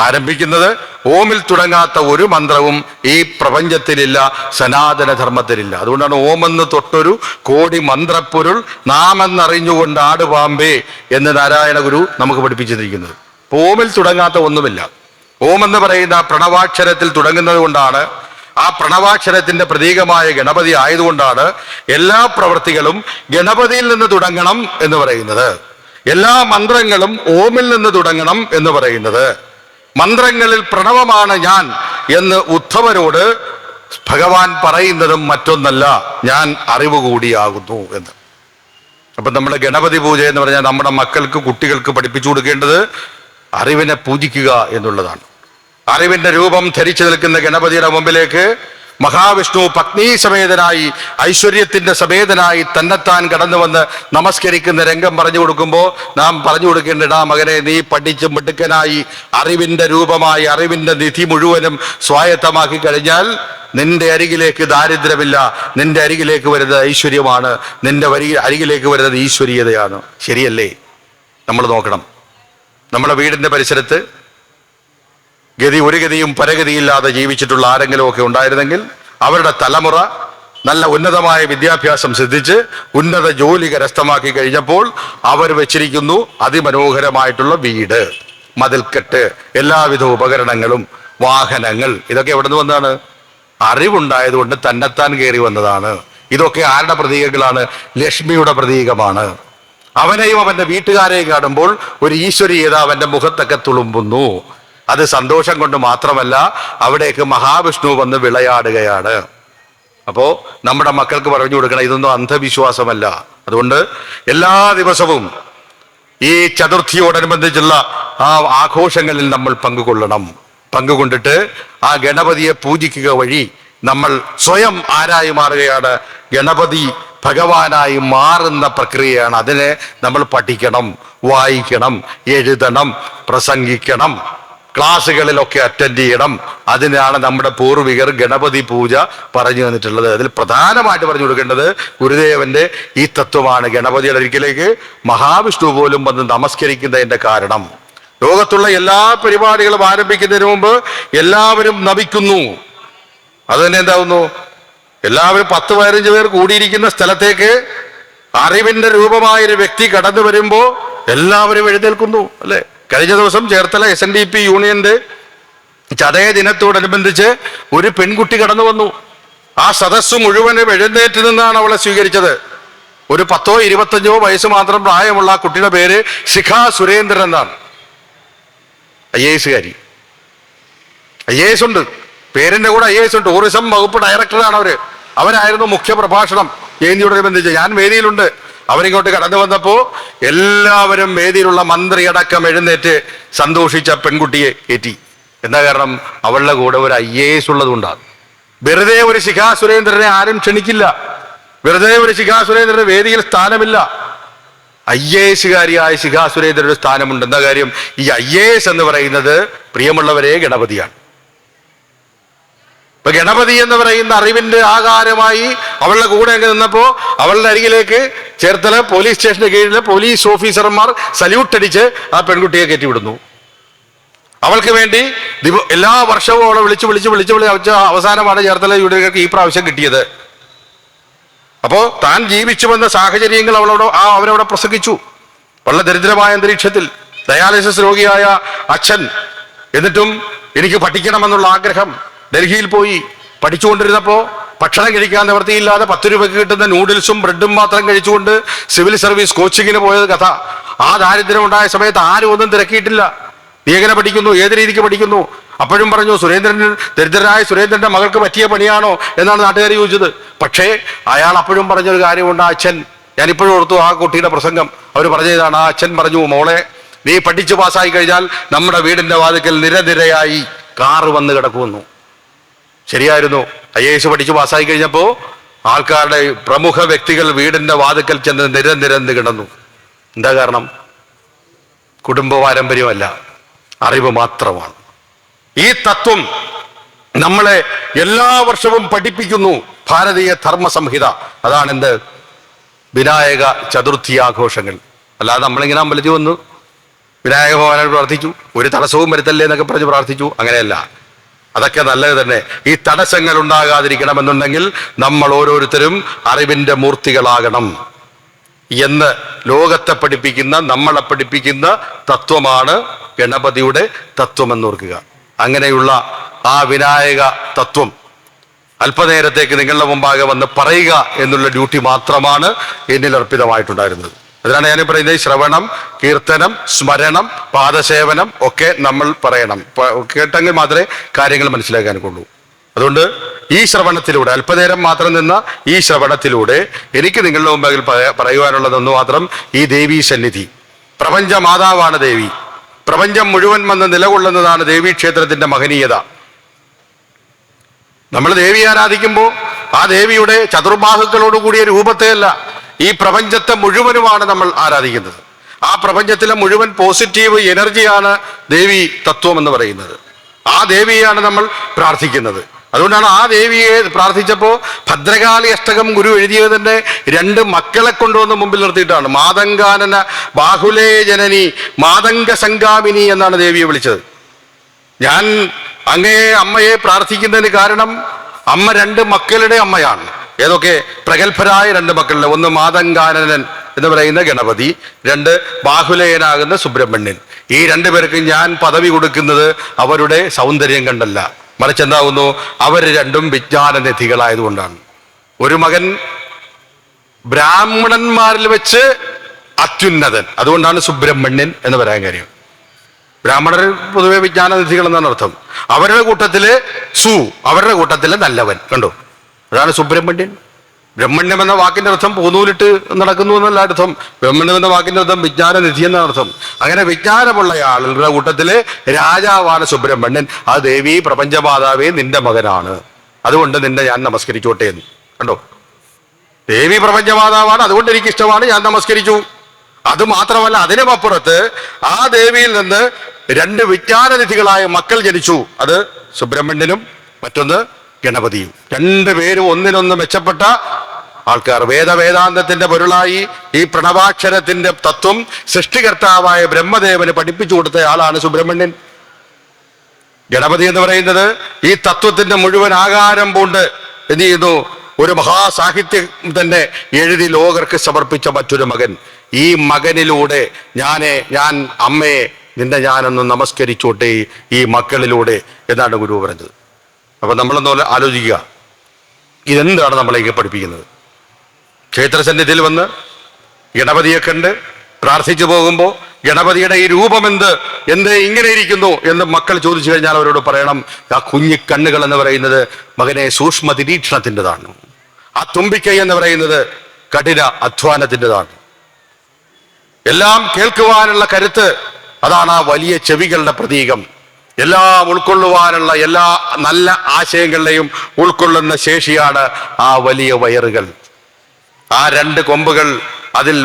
ആരംഭിക്കുന്നത്. ഓമിൽ തുടങ്ങാത്ത ഒരു മന്ത്രവും ഈ പ്രപഞ്ചത്തിലില്ല, സനാതനധർമ്മത്തിലില്ല. അതുകൊണ്ടാണ് ഓമെന്ന് തൊട്ടൊരു കോടി മന്ത്രപ്പൊരുൾ നാമെന്നറിഞ്ഞുകൊണ്ട് ആടുപാമ്പേ എന്ന് നാരായണ ഗുരു നമുക്ക് പഠിപ്പിച്ചിരിക്കുന്നത്. ഓമിൽ തുടങ്ങാത്ത ഒന്നുമില്ല. ഓം എന്ന് പറയുന്ന പ്രണവാക്ഷരത്തിൽ തുടങ്ങുന്നത് കൊണ്ടാണ്, ആ പ്രണവാക്ഷരത്തിന്റെ പ്രതീകമായ ഗണപതി ആയതുകൊണ്ടാണ് എല്ലാ പ്രവൃത്തികളും ഗണപതിയിൽ നിന്ന് തുടങ്ങണം എന്ന് പറയുന്നത്. എല്ലാ മന്ത്രങ്ങളും ഓമിൽ നിന്ന് തുടങ്ങണം എന്ന് പറയുന്നത്. മന്ത്രങ്ങളിൽ പ്രണവമാണ് ഞാൻ എന്ന് ഉദ്ധവരോട് ഭഗവാൻ പറയുന്നതും മറ്റൊന്നല്ല, ഞാൻ അറിവ് കൂടിയാകുന്നു എന്ന്. അപ്പൊ നമ്മുടെ ഗണപതി പൂജ എന്ന് പറഞ്ഞാൽ നമ്മുടെ മക്കൾക്ക്, കുട്ടികൾക്ക് പഠിപ്പിച്ചു കൊടുക്കേണ്ടത് അറിവിനെ പൂജിക്കുക എന്നുള്ളതാണ്. അറിവിന്റെ രൂപം ധരിച്ചു നിൽക്കുന്ന ഗണപതിയുടെ മുമ്പിലേക്ക് മഹാവിഷ്ണു പത്നി സമേതനായി ഐശ്വര്യത്തിന്റെ സമേതനായി തന്നെത്താൻ കടന്നു വന്ന് നമസ്കരിക്കുന്ന രംഗം പറഞ്ഞു കൊടുക്കുമ്പോൾ നാം പറഞ്ഞു കൊടുക്കേണ്ടടാ മകനെ, നീ പഠിച്ച് മിടുക്കനായി അറിവിന്റെ രൂപമായി അറിവിന്റെ നിധി മുഴുവനും സ്വായത്തമാക്കി കഴിഞ്ഞാൽ നിന്റെ അരികിലേക്ക് ദാരിദ്ര്യമില്ല, നിന്റെ അരികിലേക്ക് വരുന്നത് ഐശ്വര്യമാണ്, നിന്റെ അരികിലേക്ക് വരുന്നത് ഈശ്വരീയതയാണ്. ശരിയല്ലേ? നമ്മൾ നോക്കണം. നമ്മുടെ വീടിന്റെ പരിസരത്ത് ഒരു ഗതിയും പരഗതിയില്ലാതെ ജീവിച്ചിട്ടുള്ള ആരെങ്കിലും ഒക്കെ ഉണ്ടായിരുന്നെങ്കിൽ അവരുടെ തലമുറ നല്ല ഉന്നതമായ വിദ്യാഭ്യാസം സിദ്ധിച്ച് ഉന്നത ജോലി കരസ്ഥമാക്കി കഴിഞ്ഞപ്പോൾ അവർ വെച്ചിരിക്കുന്നു അതിമനോഹരമായിട്ടുള്ള വീട്, മതിൽക്കെട്ട്, എല്ലാവിധ ഉപകരണങ്ങളും, വാഹനങ്ങൾ. ഇതൊക്കെ എവിടെ നിന്ന് വന്നതാണ്? അറിവുണ്ടായതുകൊണ്ട് തന്നെത്താൻ കയറി വന്നതാണ്. ഇതൊക്കെ ആരുടെ പ്രതീകങ്ങളാണ്? ലക്ഷ്മിയുടെ പ്രതീകമാണ്. അവനെയും അവന്റെ വീട്ടുകാരെയും കാണുമ്പോൾ ഒരു ഈശ്വരീയത അവന്റെ മുഖത്തൊക്കെ തുളുമ്പുന്നു. അത് സന്തോഷം കൊണ്ട് മാത്രമല്ല, അവിടേക്ക് മഹാവിഷ്ണു വന്ന് വിളയാടുകയാണ്. അപ്പോ നമ്മുടെ മക്കൾക്ക് പറഞ്ഞു കൊടുക്കണം, ഇതൊന്നും അന്ധവിശ്വാസമല്ല. അതുകൊണ്ട് എല്ലാ ദിവസവും ഈ ചതുർത്ഥിയോടനുബന്ധിച്ചുള്ള ആ ആഘോഷങ്ങളിൽ നമ്മൾ പങ്കുകൊള്ളണം. പങ്കുകൊണ്ടിട്ട് ആ ഗണപതിയെ പൂജിക്കുക വഴി നമ്മൾ സ്വയം ആരായി മാറുകയാണ്? ഗണപതി ഭഗവാനായി മാറുന്ന പ്രക്രിയയാണ്. അതിനെ നമ്മൾ പഠിക്കണം, വായിക്കണം, എഴുതണം, പ്രസംഗിക്കണം, ക്ലാസ്സുകളിലൊക്കെ അറ്റൻഡ് ചെയ്യണം. അതിനാണ് നമ്മുടെ പൂർവികർ ഗണപതി പൂജ പറഞ്ഞു തന്നിട്ടുള്ളത്. അതിൽ പ്രധാനമായിട്ട് പറഞ്ഞു കൊടുക്കേണ്ടത് ഗുരുദേവന്റെ ഈ തത്വമാണ്. ഗണപതിയുടെ ഒരിക്കലേക്ക് മഹാവിഷ്ണു പോലും വന്ന് നമസ്കരിക്കുന്നതിന്റെ കാരണം, ലോകത്തുള്ള എല്ലാ പരിപാടികളും ആരംഭിക്കുന്നതിന് മുമ്പ് എല്ലാവരും നമിക്കുന്നു. അത് തന്നെ എന്താവുന്നു? എല്ലാവരും 10-15 പേർ കൂടിയിരിക്കുന്ന സ്ഥലത്തേക്ക് അറിവിന്റെ രൂപമായൊരു വ്യക്തി കടന്നു വരുമ്പോ എല്ലാവരും എഴുന്നേൽക്കുന്നു, അല്ലെ? കഴിഞ്ഞ ദിവസം ചേർത്തല SNDP യൂണിയന്റെ ചതയ ദിനത്തോടനുബന്ധിച്ച് ഒരു പെൺകുട്ടി കടന്നു വന്നു. ആ സദസ്സ് മുഴുവനും എഴുന്നേറ്റ് നിന്നാണ് അവളെ സ്വീകരിച്ചത്. ഒരു 10-25 വയസ്സ് മാത്രം പ്രായമുള്ള ആ കുട്ടിയുടെ പേര് ശിഖ സുരേന്ദ്രൻ എന്നാണ്. IAS കാരി. IAS ഉണ്ട്, പേരിന്റെ കൂടെ IAS ഉണ്ട്. ടൂറിസം വകുപ്പ് ഡയറക്ടറാണ് അവരായിരുന്നു മുഖ്യ പ്രഭാഷണം ജയന്തിയോടനുബന്ധിച്ച്. ഞാൻ വേദിയിലുണ്ട്. അവരിങ്ങോട്ട് കടന്നു വന്നപ്പോ എല്ലാവരും വേദിയിലുള്ള മന്ത്രി അടക്കം എഴുന്നേറ്റ് സന്തോഷിച്ച പെൺകുട്ടിയെ കയറ്റി. എന്താ കാരണം? അവളുടെ കൂടെ ഒരു IAS ഉള്ളതുകൊണ്ടാണ്. വെറുതെ ഒരു ശിഖാ സുരേന്ദ്രനെ ആരും ക്ഷണിക്കില്ല. വെറുതെ ഒരു ശിഖാ സുരേന്ദ്രന് വേദിയിൽ സ്ഥാനമില്ല. IAS കാരിയായ ശിഖാ സുരേന്ദ്രന് ഒരു സ്ഥാനമുണ്ട്. എന്താ കാര്യം? ഈ IAS എന്ന് പറയുന്നത് പ്രിയമുള്ളവരെ ഗണപതിയാണ്. ഇപ്പൊ ഗണപതി എന്ന് പറയുന്ന അറിവിന്റെ ആകാരമായി അവളുടെ കൂടെ അങ്ങ് നിന്നപ്പോ അവളുടെ അരികിലേക്ക് ചേർത്തല പോലീസ് സ്റ്റേഷന് കീഴിലെ പോലീസ് ഓഫീസർമാർ സല്യൂട്ട് അടിച്ച് ആ പെൺകുട്ടിയെ കയറ്റിവിടുന്നു. അവൾക്ക് വേണ്ടി എല്ലാ വർഷവും അവളെ വിളിച്ച് അവസാനമാണ് ചേർത്തല യൂണിയർക്ക് ഈ പ്രാവശ്യം കിട്ടിയത്. അപ്പോ താൻ ജീവിച്ചു വന്ന സാഹചര്യങ്ങൾ അവരവിടെ പ്രസംഗിച്ചു. വളരെ ദരിദ്രമായ അന്തരീക്ഷത്തിൽ ഡയാലിസിസ് രോഗിയായ അച്ഛൻ, എന്നിട്ടും എനിക്ക് പഠിക്കണമെന്നുള്ള ആഗ്രഹം, ഡൽഹിയിൽ പോയി പഠിച്ചുകൊണ്ടിരുന്നപ്പോ ഭക്ഷണം കഴിക്കാൻ നിവൃത്തിയില്ലാതെ 10 രൂപയ്ക്ക് കിട്ടുന്ന നൂഡിൽസും ബ്രെഡും മാത്രം കഴിച്ചുകൊണ്ട് സിവിൽ സർവീസ് കോച്ചിങ്ങിന് പോയത് കഥ. ആ ദാരിദ്ര്യം ഉണ്ടായ സമയത്ത് ആരും ഒന്നും തിരക്കിയിട്ടില്ല. നീ എങ്ങനെ പഠിക്കുന്നു, ഏത് രീതിക്ക് പഠിക്കുന്നു? അപ്പോഴും പറഞ്ഞു, ദരിദ്രനായ സുരേന്ദ്രന്റെ മകൾക്ക് പറ്റിയ പണിയാണോ എന്നാണ് നാട്ടുകാർ ചോദിച്ചത്. പക്ഷേ അയാൾ അപ്പോഴും പറഞ്ഞൊരു കാര്യമുണ്ട്. ആ അച്ഛൻ, ഞാനിപ്പോഴും ഓർത്തു ആ കുട്ടിയുടെ പ്രസംഗം. അവർ പറഞ്ഞതാണ്, ആ അച്ഛൻ പറഞ്ഞു, മോളെ നീ പഠിച്ചു പാസ്സായി കഴിഞ്ഞാൽ നമ്മുടെ വീടിന്റെ വാതിക്കൽ നിരനിരയായി കാറ് വന്ന് കിടക്കുമെന്നു. ശരിയായിരുന്നു. IAS പഠിച്ചു പാസ്സായി കഴിഞ്ഞപ്പോ ആൾക്കാരുടെ പ്രമുഖ വ്യക്തികൾ വീടിന്റെ വാതിക്കൽ ചെന്ന് നിരനിരന്ന് കിടന്നു. എന്താ കാരണം? കുടുംബ പാരമ്പര്യമല്ല, അറിവ് മാത്രമാണ്. ഈ തത്വം നമ്മളെ എല്ലാ വർഷവും പഠിപ്പിക്കുന്നു ഭാരതീയ ധർമ്മ സംഹിത. അതാണ് എന്ത്? വിനായക ചതുർത്ഥി ആഘോഷങ്ങൾ. അല്ലാതെ നമ്മളിങ്ങനെ അമ്പലത്തിൽ വന്നു വിനായക ഭഗവാനോട് പ്രാർത്ഥിച്ചു, ഒരു തടസ്സവും വരുത്തല്ലേ എന്നൊക്കെ പറഞ്ഞ് പ്രാർത്ഥിച്ചു, അങ്ങനെയല്ല. അതൊക്കെ നല്ലത് തന്നെ. ഈ തടസ്സങ്ങൾ ഉണ്ടാകാതിരിക്കണമെന്നുണ്ടെങ്കിൽ നമ്മൾ ഓരോരുത്തരും അറിവിന്റെ മൂർത്തികളാകണം എന്ന് ലോകത്തെ പഠിപ്പിക്കുന്ന, നമ്മളെ പഠിപ്പിക്കുന്ന തത്വമാണ് ഗണപതിയുടെ തത്വം എന്നോർക്കുക. അങ്ങനെയുള്ള ആ വിനായക തത്വം അല്പനേരത്തേക്ക് നിങ്ങളുടെ മുമ്പാകെ വന്ന് പറയുക എന്നുള്ള ഡ്യൂട്ടി മാത്രമാണ് എന്നിൽ അർപ്പിതമായിട്ടുണ്ടായിരുന്നത്. അതിനാണ് ഞാൻ പറയുന്നത്, ശ്രവണം, കീർത്തനം, സ്മരണം, പാദസേവനം ഒക്കെ നമ്മൾ പറയണം. കേട്ടെങ്കിൽ മാത്രമേ കാര്യങ്ങൾ മനസ്സിലാക്കാൻ കൊള്ളൂ. അതുകൊണ്ട് ഈ ശ്രവണത്തിലൂടെ, അല്പനേരം മാത്രം നിന്ന ഈ ശ്രവണത്തിലൂടെ എനിക്ക് നിങ്ങളുടെ മുമ്പിൽ പറയുവാനുള്ളതൊന്നു മാത്രം, ഈ ദേവീ സന്നിധി, പ്രപഞ്ച മാതാവാണ് ദേവി. പ്രപഞ്ചം മുഴുവൻ വന്ന് നിലകൊള്ളുന്നതാണ് ദേവീക്ഷേത്രത്തിന്റെ മഹനീയത. നമ്മൾ ദേവിയെ ആരാധിക്കുമ്പോൾ ആ ദേവിയുടെ ചതുർബാഹുക്കളോട് കൂടിയ രൂപത്തെയല്ല, ഈ പ്രപഞ്ചത്തെ മുഴുവനുമാണ് നമ്മൾ ആരാധിക്കുന്നത്. ആ പ്രപഞ്ചത്തിലെ മുഴുവൻ പോസിറ്റീവ് എനർജിയാണ് ദേവി തത്വം എന്ന് പറയുന്നത്. ആ ദേവിയെയാണ് നമ്മൾ പ്രാർത്ഥിക്കുന്നത്. അതുകൊണ്ടാണ് ആ ദേവിയെ പ്രാർത്ഥിച്ചപ്പോൾ ഭദ്രകാളി അഷ്ടകം ഗുരു എഴുതിയത് തന്നെ 2 മക്കളെ കൊണ്ടുവന്ന് മുമ്പിൽ നിർത്തിയിട്ടാണ്. മാതങ്കാനന ബാഹുലേ ജനനി മാതംഗ സംഗാമിനി എന്നാണ് ദേവിയെ വിളിച്ചത്. ഞാൻ അങ്ങയെ അമ്മയെ പ്രാർത്ഥിക്കുന്നതിന് കാരണം അമ്മ 2 മക്കളുടെ അമ്മയാണ്. ഏതൊക്കെ? പ്രഗത്ഭരായ 2 മക്കളുടെ, ഒന്ന് മാതങ്കാനനൻ എന്ന് പറയുന്ന ഗണപതി, 2 ബാഹുലേയനാകുന്ന സുബ്രഹ്മണ്യൻ. ഈ 2 പേർക്ക് ഞാൻ പദവി കൊടുക്കുന്നത് അവരുടെ സൗന്ദര്യം കണ്ടല്ല, മറിച്ച് എന്താകുന്നു, അവർ 2 വിജ്ഞാനനിധികളായതുകൊണ്ടാണ്. ഒരു മകൻ ബ്രാഹ്മണന്മാരിൽ വെച്ച് അത്യുന്നതൻ, അതുകൊണ്ടാണ് സുബ്രഹ്മണ്യൻ എന്ന് പറയാൻ കാര്യം. ബ്രാഹ്മണർ പൊതുവെ വിജ്ഞാനനിധികൾ എന്നാണ് അർത്ഥം. അവരുടെ കൂട്ടത്തില് അവരുടെ കൂട്ടത്തില് നല്ലവൻ, കണ്ടോ, അതാണ് സുബ്രഹ്മണ്യൻ. ബ്രഹ്മണ്യം എന്ന വാക്കിന്റെ അർത്ഥം പൂനൂലിട്ട് നടക്കുന്നു എന്നല്ല അർത്ഥം. ബ്രഹ്മണ്യം എന്ന വാക്കിന്റെ അർത്ഥം വിജ്ഞാനനിധി എന്ന അർത്ഥം. അങ്ങനെ വിജ്ഞാനമുള്ള ആളുകളുടെ കൂട്ടത്തില് രാജാവാണ് സുബ്രഹ്മണ്യൻ. ആ ദേവി പ്രപഞ്ചമാതാവേ നിന്റെ മകനാണ്, അതുകൊണ്ട് നിന്നെ ഞാൻ നമസ്കരിച്ചോട്ടെ എന്ന്. കണ്ടോ, ദേവി പ്രപഞ്ചമാതാവാണ്, അതുകൊണ്ട് എനിക്ക് ഇഷ്ടമാണ്, ഞാൻ നമസ്കരിച്ചു. അത് മാത്രമല്ല, അതിനുമപ്പുറത്ത് ആ ദേവിയിൽ നിന്ന് 2 വിജ്ഞാനനിധികളായ മക്കൾ ജനിച്ചു. അത് സുബ്രഹ്മണ്യനും മറ്റൊന്ന് ഗണപതിയും. 2 പേരും ഒന്നിനൊന്ന് മെച്ചപ്പെട്ട ആൾക്കാർ. വേദാന്തത്തിന്റെ പൊരുളായി ഈ പ്രണവാക്ഷരത്തിന്റെ തത്വം സൃഷ്ടികർത്താവായ ബ്രഹ്മദേവന് പഠിപ്പിച്ചു കൊടുത്ത ആളാണ് സുബ്രഹ്മണ്യൻ. ഗണപതി എന്ന് പറയുന്നത് ഈ തത്വത്തിന്റെ മുഴുവൻ ആകാരം പൂണ്ട് എന്ത് ചെയ്യുന്നു, ഒരു മഹാസാഹിത്യം തന്നെ എഴുതി ലോകർക്ക് സമർപ്പിച്ച മറ്റൊരു മകൻ. ഈ മകനിലൂടെ ഞാൻ അമ്മയെ നിന്നെ ഞാനൊന്ന് നമസ്കരിച്ചോട്ടെ ഈ മക്കളിലൂടെ എന്നാണ് ഗുരു പറഞ്ഞത്. അപ്പൊ നമ്മളൊന്ന് ആലോചിക്കുക, ഇതെന്താണ് നമ്മളെ പഠിപ്പിക്കുന്നത്? ക്ഷേത്രസന്നിധിയിൽ വന്ന് ഗണപതിയെ കണ്ട് പ്രാർത്ഥിച്ചു പോകുമ്പോൾ ഗണപതിയുടെ ഈ രൂപം എന്ത് ഇങ്ങനെ ഇരിക്കുന്നു എന്ന് മക്കൾ ചോദിച്ചു കഴിഞ്ഞാൽ അവരോട് പറയണം, ആ കുഞ്ഞി കണ്ണുകൾ എന്ന് പറയുന്നത് മകനെ സൂക്ഷ്മ നിരീക്ഷണത്തിൻ്റെതാണ്. ആ തുമ്പിക്കൈ എന്ന് പറയുന്നത് കഠിന അധ്വാനത്തിൻ്റെതാണ്. എല്ലാം കേൾക്കുവാനുള്ള കരുത്ത്, അതാണ് ആ വലിയ ചെവികളുടെ പ്രതീകം. എല്ലാം ഉൾക്കൊള്ളുവാനുള്ള എല്ലാ നല്ല ആശയങ്ങളെയും ഉൾക്കൊള്ളുന്ന ശേഷിയാണ് ആ വലിയ വയറുകൾ. ആ 2 കൊമ്പുകൾ, അതിൽ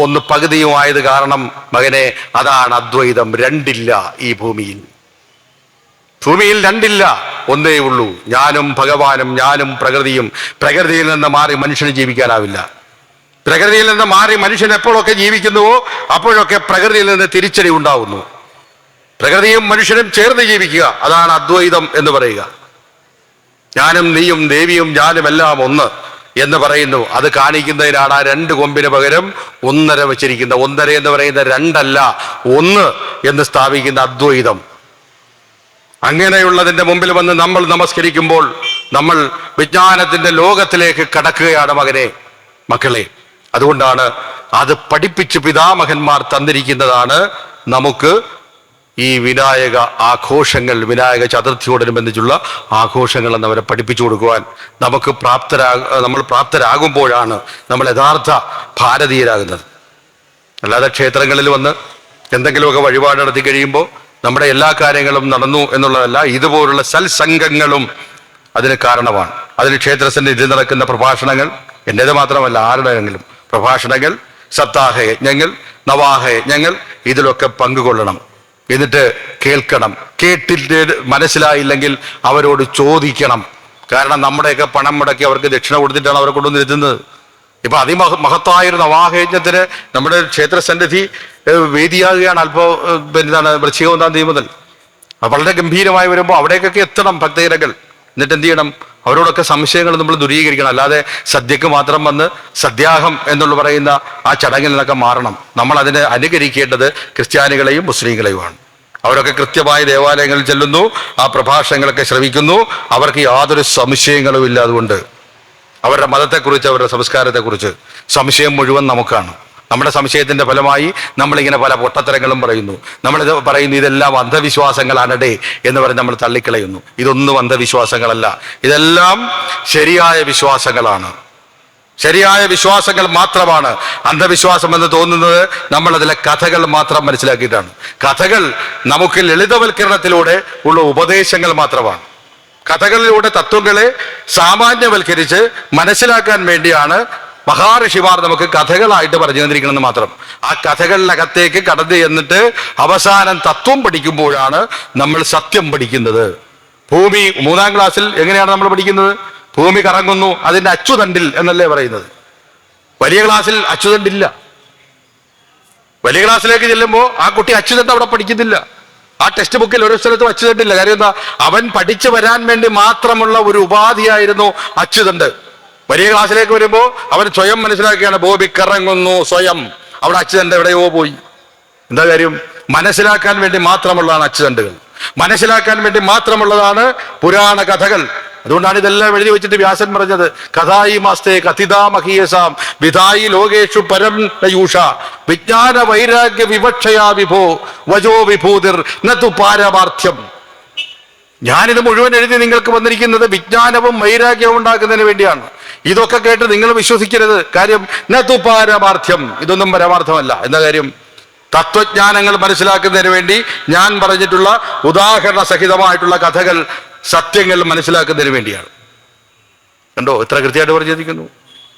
ഒന്ന് പകുതിയുമായത് കാരണം മകനെ അതാണ് അദ്വൈതം. 2 ഇല്ല ഈ ഭൂമിയിൽ. 2 ഇല്ല, ഒന്നേ ഉള്ളൂ, ഞാനും ഭഗവാനും, ഞാനും പ്രകൃതിയും. പ്രകൃതിയിൽ നിന്ന് മാറി മനുഷ്യന് ജീവിക്കാനാവില്ല. പ്രകൃതിയിൽ നിന്ന് മാറി മനുഷ്യൻ എപ്പോഴൊക്കെ ജീവിക്കുന്നുവോ അപ്പോഴൊക്കെ പ്രകൃതിയിൽ നിന്ന് തിരിച്ചടി ഉണ്ടാവുന്നു. പ്രകൃതിയും മനുഷ്യനും ചേർന്ന് ജീവിക്കുക, അതാണ് അദ്വൈതം എന്ന് പറയുക. ഞാനും നീയും ദേവിയും ഞാനും എല്ലാം ഒന്ന് എന്ന് പറയുന്നു. അത് കാണിക്കുന്നതിനാണ് ആ 2 കൊമ്പിന് പകരം 1.5 വെച്ചിരിക്കുന്ന. 1.5 എന്ന് പറയുന്ന 2 അല്ല 1 എന്ന് സ്ഥാപിക്കുന്ന അദ്വൈതം. അങ്ങനെയുള്ളതിന്റെ മുമ്പിൽ വന്ന് നമ്മൾ നമസ്കരിക്കുമ്പോൾ നമ്മൾ വിജ്ഞാനത്തിന്റെ ലോകത്തിലേക്ക് കടക്കുകയാണ് മക്കളെ. അതുകൊണ്ടാണ് അത് പഠിപ്പിച്ച് പിതാമഹന്മാർ തന്നിരിക്കുന്നതാണ് നമുക്ക് ഈ വിനായക ആഘോഷങ്ങൾ, വിനായക ചതുർത്ഥിയോടനുബന്ധിച്ചുള്ള ആഘോഷങ്ങൾ എന്നവരെ പഠിപ്പിച്ചു കൊടുക്കുവാൻ നമ്മൾ പ്രാപ്തരാകുമ്പോഴാണ് നമ്മൾ യഥാർത്ഥ ഭാരതീയരാകുന്നത്. അല്ലാതെ ക്ഷേത്രങ്ങളിൽ വന്ന് എന്തെങ്കിലുമൊക്കെ വഴിപാട് നടത്തി കഴിയുമ്പോൾ നമ്മുടെ എല്ലാ കാര്യങ്ങളും നടന്നു എന്നുള്ളതല്ല, ഇതുപോലുള്ള സത്സംഗങ്ങളും അതിന് കാരണമാണ്. അതിന് ക്ഷേത്രസന്നിധിയിൽ നടക്കുന്ന പ്രഭാഷണങ്ങൾ, എൻ്റേത് മാത്രമല്ല ആരുടെയെങ്കിലും പ്രഭാഷണങ്ങൾ, സപ്താഹ യജ്ഞങ്ങൾ, നവാഹ യജ്ഞങ്ങൾ, ഇതിലൊക്കെ പങ്കുകൊള്ളണം. എന്നിട്ട് കേൾക്കണം. കേട്ടിട്ട് മനസ്സിലായില്ലെങ്കിൽ അവരോട് ചോദിക്കണം. കാരണം നമ്മുടെയൊക്കെ പണം മുടക്കി അവർക്ക് ദക്ഷിണ കൊടുത്തിട്ടാണ് അവരെ കൊണ്ടുവന്നിരുത്തുന്നത്. ഇപ്പൊ അതിമഹത്തായൊരു നവാഹയജ്ഞത്തിന് നമ്മുടെ ക്ഷേത്രസന്നിധി വേദിയാകുകയാണ്. വൃശ്ചിക 1-ാം തീയതി മുതൽ വളരെ ഗംഭീരമായി വരുമ്പോൾ അവിടേക്കൊക്കെ എത്തണം ഭക്തജനങ്ങൾ. എന്നിട്ട് എന്ത് ചെയ്യണം? അവരോടൊക്കെ സംശയങ്ങൾ നമ്മൾ ദൂരീകരിക്കണം. അല്ലാതെ സദ്യക്ക് മാത്രം വന്ന് സദ്യാഹം എന്നുള്ള പറയുന്ന ആ ചടങ്ങിൽ നിന്നൊക്കെ മാറണം. നമ്മൾ അതിനെ അനുകരിക്കേണ്ടത് ക്രിസ്ത്യാനികളെയും മുസ്ലിങ്ങളെയുമാണ്. അവരൊക്കെ കൃത്യമായി ദേവാലയങ്ങളിൽ ചെല്ലുന്നു, ആ പ്രഭാഷണങ്ങളൊക്കെ ശ്രവിക്കുന്നു, അവർക്ക് യാതൊരു സംശയങ്ങളും ഇല്ല. അതുകൊണ്ട് അവരുടെ മതത്തെക്കുറിച്ച്, അവരുടെ സംസ്കാരത്തെക്കുറിച്ച് സംശയം മുഴുവൻ നമുക്കാണ്. നമ്മുടെ സംശയത്തിന്റെ ഫലമായി നമ്മളിങ്ങനെ പല പൊട്ടത്തരങ്ങളും പറയുന്നു. നമ്മളിത് പറയുന്നു ഇതെല്ലാം അന്ധവിശ്വാസങ്ങളാണടേ എന്ന് പറഞ്ഞ് നമ്മൾ തള്ളിക്കളയുന്നു. ഇതൊന്നും അന്ധവിശ്വാസങ്ങളല്ല, ഇതെല്ലാം ശരിയായ വിശ്വാസങ്ങളാണ്. ശരിയായ വിശ്വാസങ്ങൾ മാത്രമാണ്. അന്ധവിശ്വാസം എന്ന് തോന്നുന്നത് നമ്മൾ അതിലെ കഥകൾ മാത്രം മനസ്സിലാക്കിയിട്ടാണ്. കഥകൾ നമുക്ക് ലളിതവൽക്കരണത്തിലൂടെ ഉള്ള ഉപദേശങ്ങൾ മാത്രമാണ്. കഥകളിലൂടെ തത്വങ്ങളെ സാമാന്യവൽക്കരിച്ച് മനസ്സിലാക്കാൻ വേണ്ടിയാണ് മഹാഋഷിമാർ നമുക്ക് കഥകളായിട്ട് പറഞ്ഞു തന്നിരിക്കണമെന്ന് മാത്രം. ആ കഥകളിനകത്തേക്ക് കടന്നു ചെന്നിട്ട് അവസാനം തത്വം പഠിക്കുമ്പോഴാണ് നമ്മൾ സത്യം പഠിക്കുന്നത്. ഭൂമി 3-ാം ക്ലാസ്സിൽ എങ്ങനെയാണ് നമ്മൾ പഠിക്കുന്നത്? ഭൂമി കറങ്ങുന്നു, അതിന്റെ അച്ചുതണ്ടിൽ എന്നല്ലേ പറയുന്നത്. വലിയ ക്ലാസ്സിൽ അച്ചുതണ്ടില്ല. വലിയ ക്ലാസ്സിലേക്ക് ചെല്ലുമ്പോൾ ആ കുട്ടി അച്ചുതണ്ട് അവിടെ പഠിക്കുന്നില്ല. ആ ടെക്സ്റ്റ് ബുക്കിൽ ഒരു സ്ഥലത്തും അച്ചുതണ്ടില്ല. കാര്യം എന്താ? അവൻ പഠിച്ചു വരാൻ വേണ്ടി മാത്രമുള്ള ഒരു ഉപാധിയായിരുന്നു അച്ചുതണ്ട്. വലിയ ക്ലാസ്സിലേക്ക് വരുമ്പോൾ അവൻ സ്വയം മനസ്സിലാക്കുകയാണ്, ഭൂമി കറങ്ങുന്നു സ്വയം. അവിടെ അച്ചുതണ്ട് എവിടെയോ പോയി. എന്താ കാര്യം? മനസ്സിലാക്കാൻ വേണ്ടി മാത്രമുള്ളതാണ് അച്ചുതണ്ടുകൾ, മനസ്സിലാക്കാൻ വേണ്ടി മാത്രമുള്ളതാണ് പുരാണ കഥകൾ. അതുകൊണ്ടാണ് ഇതെല്ലാം എഴുതി വെച്ചിട്ട് വ്യാസൻ പറഞ്ഞത്, കഥായി മാസ്തേ കഥിതാമഹീയസാം വിധായി ലോകേഷു പരം നയൂഷ വിജ്ഞാന വൈരാഗ്യ വിവക്ഷയാ വിഭോ വജോ വിഭൂതിർ നതു പാരമാർത്ഥ്യം. ഞാനിത് മുഴുവൻ എഴുതി നിങ്ങൾക്ക് വന്നിരിക്കുന്നത് വിജ്ഞാനവും വൈരാഗ്യവും ഉണ്ടാക്കുന്നതിന് വേണ്ടിയാണ്. ഇതൊക്കെ കേട്ട് നിങ്ങൾ വിശ്വസിക്കരുത്. കാര്യം നതു പാരമാർത്ഥ്യം, ഇതൊന്നും പരമാർത്ഥമല്ല. എന്താ കാര്യം? തത്വജ്ഞാനങ്ങൾ മനസ്സിലാക്കുന്നതിന് വേണ്ടി ഞാൻ പറഞ്ഞിട്ടുള്ള ഉദാഹരണ സഹിതമായിട്ടുള്ള കഥകൾ, സത്യങ്ങൾ മനസ്സിലാക്കുന്നതിന് വേണ്ടിയാണ്. കണ്ടോ എത്ര കൃത്യമായിട്ട് പറഞ്ഞിരിക്കുന്നു.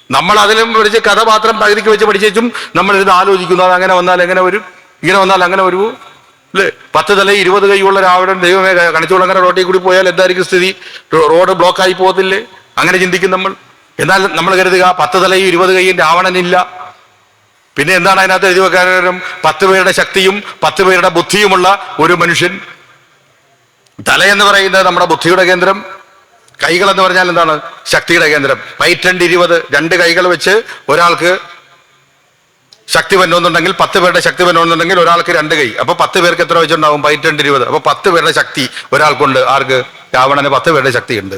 നമ്മൾ അതിലും പഠിച്ച് കഥ മാത്രം പകുതിക്ക് വെച്ച് പഠിച്ചും നമ്മൾ ഇത് ആലോചിക്കുന്നു, അത് അങ്ങനെ വന്നാൽ എങ്ങനെ വരും, ഇങ്ങനെ വന്നാൽ അങ്ങനെ വരുമോ അല്ലേ? 10 തല 20 കൈയുള്ള രാവണൻ ദൈവമേ കണിച്ചുകുളങ്ങര റോട്ടിൽ കൂടി പോയാൽ എന്തായിരിക്കും സ്ഥിതി? റോഡ് ബ്ലോക്കായി പോകത്തില്ലേ? അങ്ങനെ ചിന്തിക്കും നമ്മൾ. എന്നാൽ നമ്മൾ കരുതുക 10 തലയും 20 കൈയും രാവണനില്ല. പിന്നെ എന്താണ് അതിനകത്ത് എഴുതി വെക്കാനും? 10 പേരുടെ ശക്തിയും 10 പേരുടെ ബുദ്ധിയുമുള്ള ഒരു മനുഷ്യൻ. തല എന്ന് പറയുന്നത് നമ്മുടെ ബുദ്ധിയുടെ കേന്ദ്രം, കൈകൾ എന്ന് പറഞ്ഞാൽ എന്താണ്? ശക്തിയുടെ കേന്ദ്രം. പൈറ്റണ്ട് 20, 2 കൈകൾ വെച്ച് ഒരാൾക്ക് ശക്തി വരണമെന്നുണ്ടെങ്കിൽ 10 പേരുടെ ശക്തി വരണമെന്നുണ്ടെങ്കിൽ ഒരാൾക്ക് 2 കൈ. അപ്പൊ 10 പേർക്ക് എത്ര വെച്ചുണ്ടാവും? പൈറ്റണ്ട് 20. അപ്പൊ 10 പേരുടെ ശക്തി ഒരാൾക്കുണ്ട്. ആർക്ക്? രാവണന് 10 പേരുടെ ശക്തി ഉണ്ട്.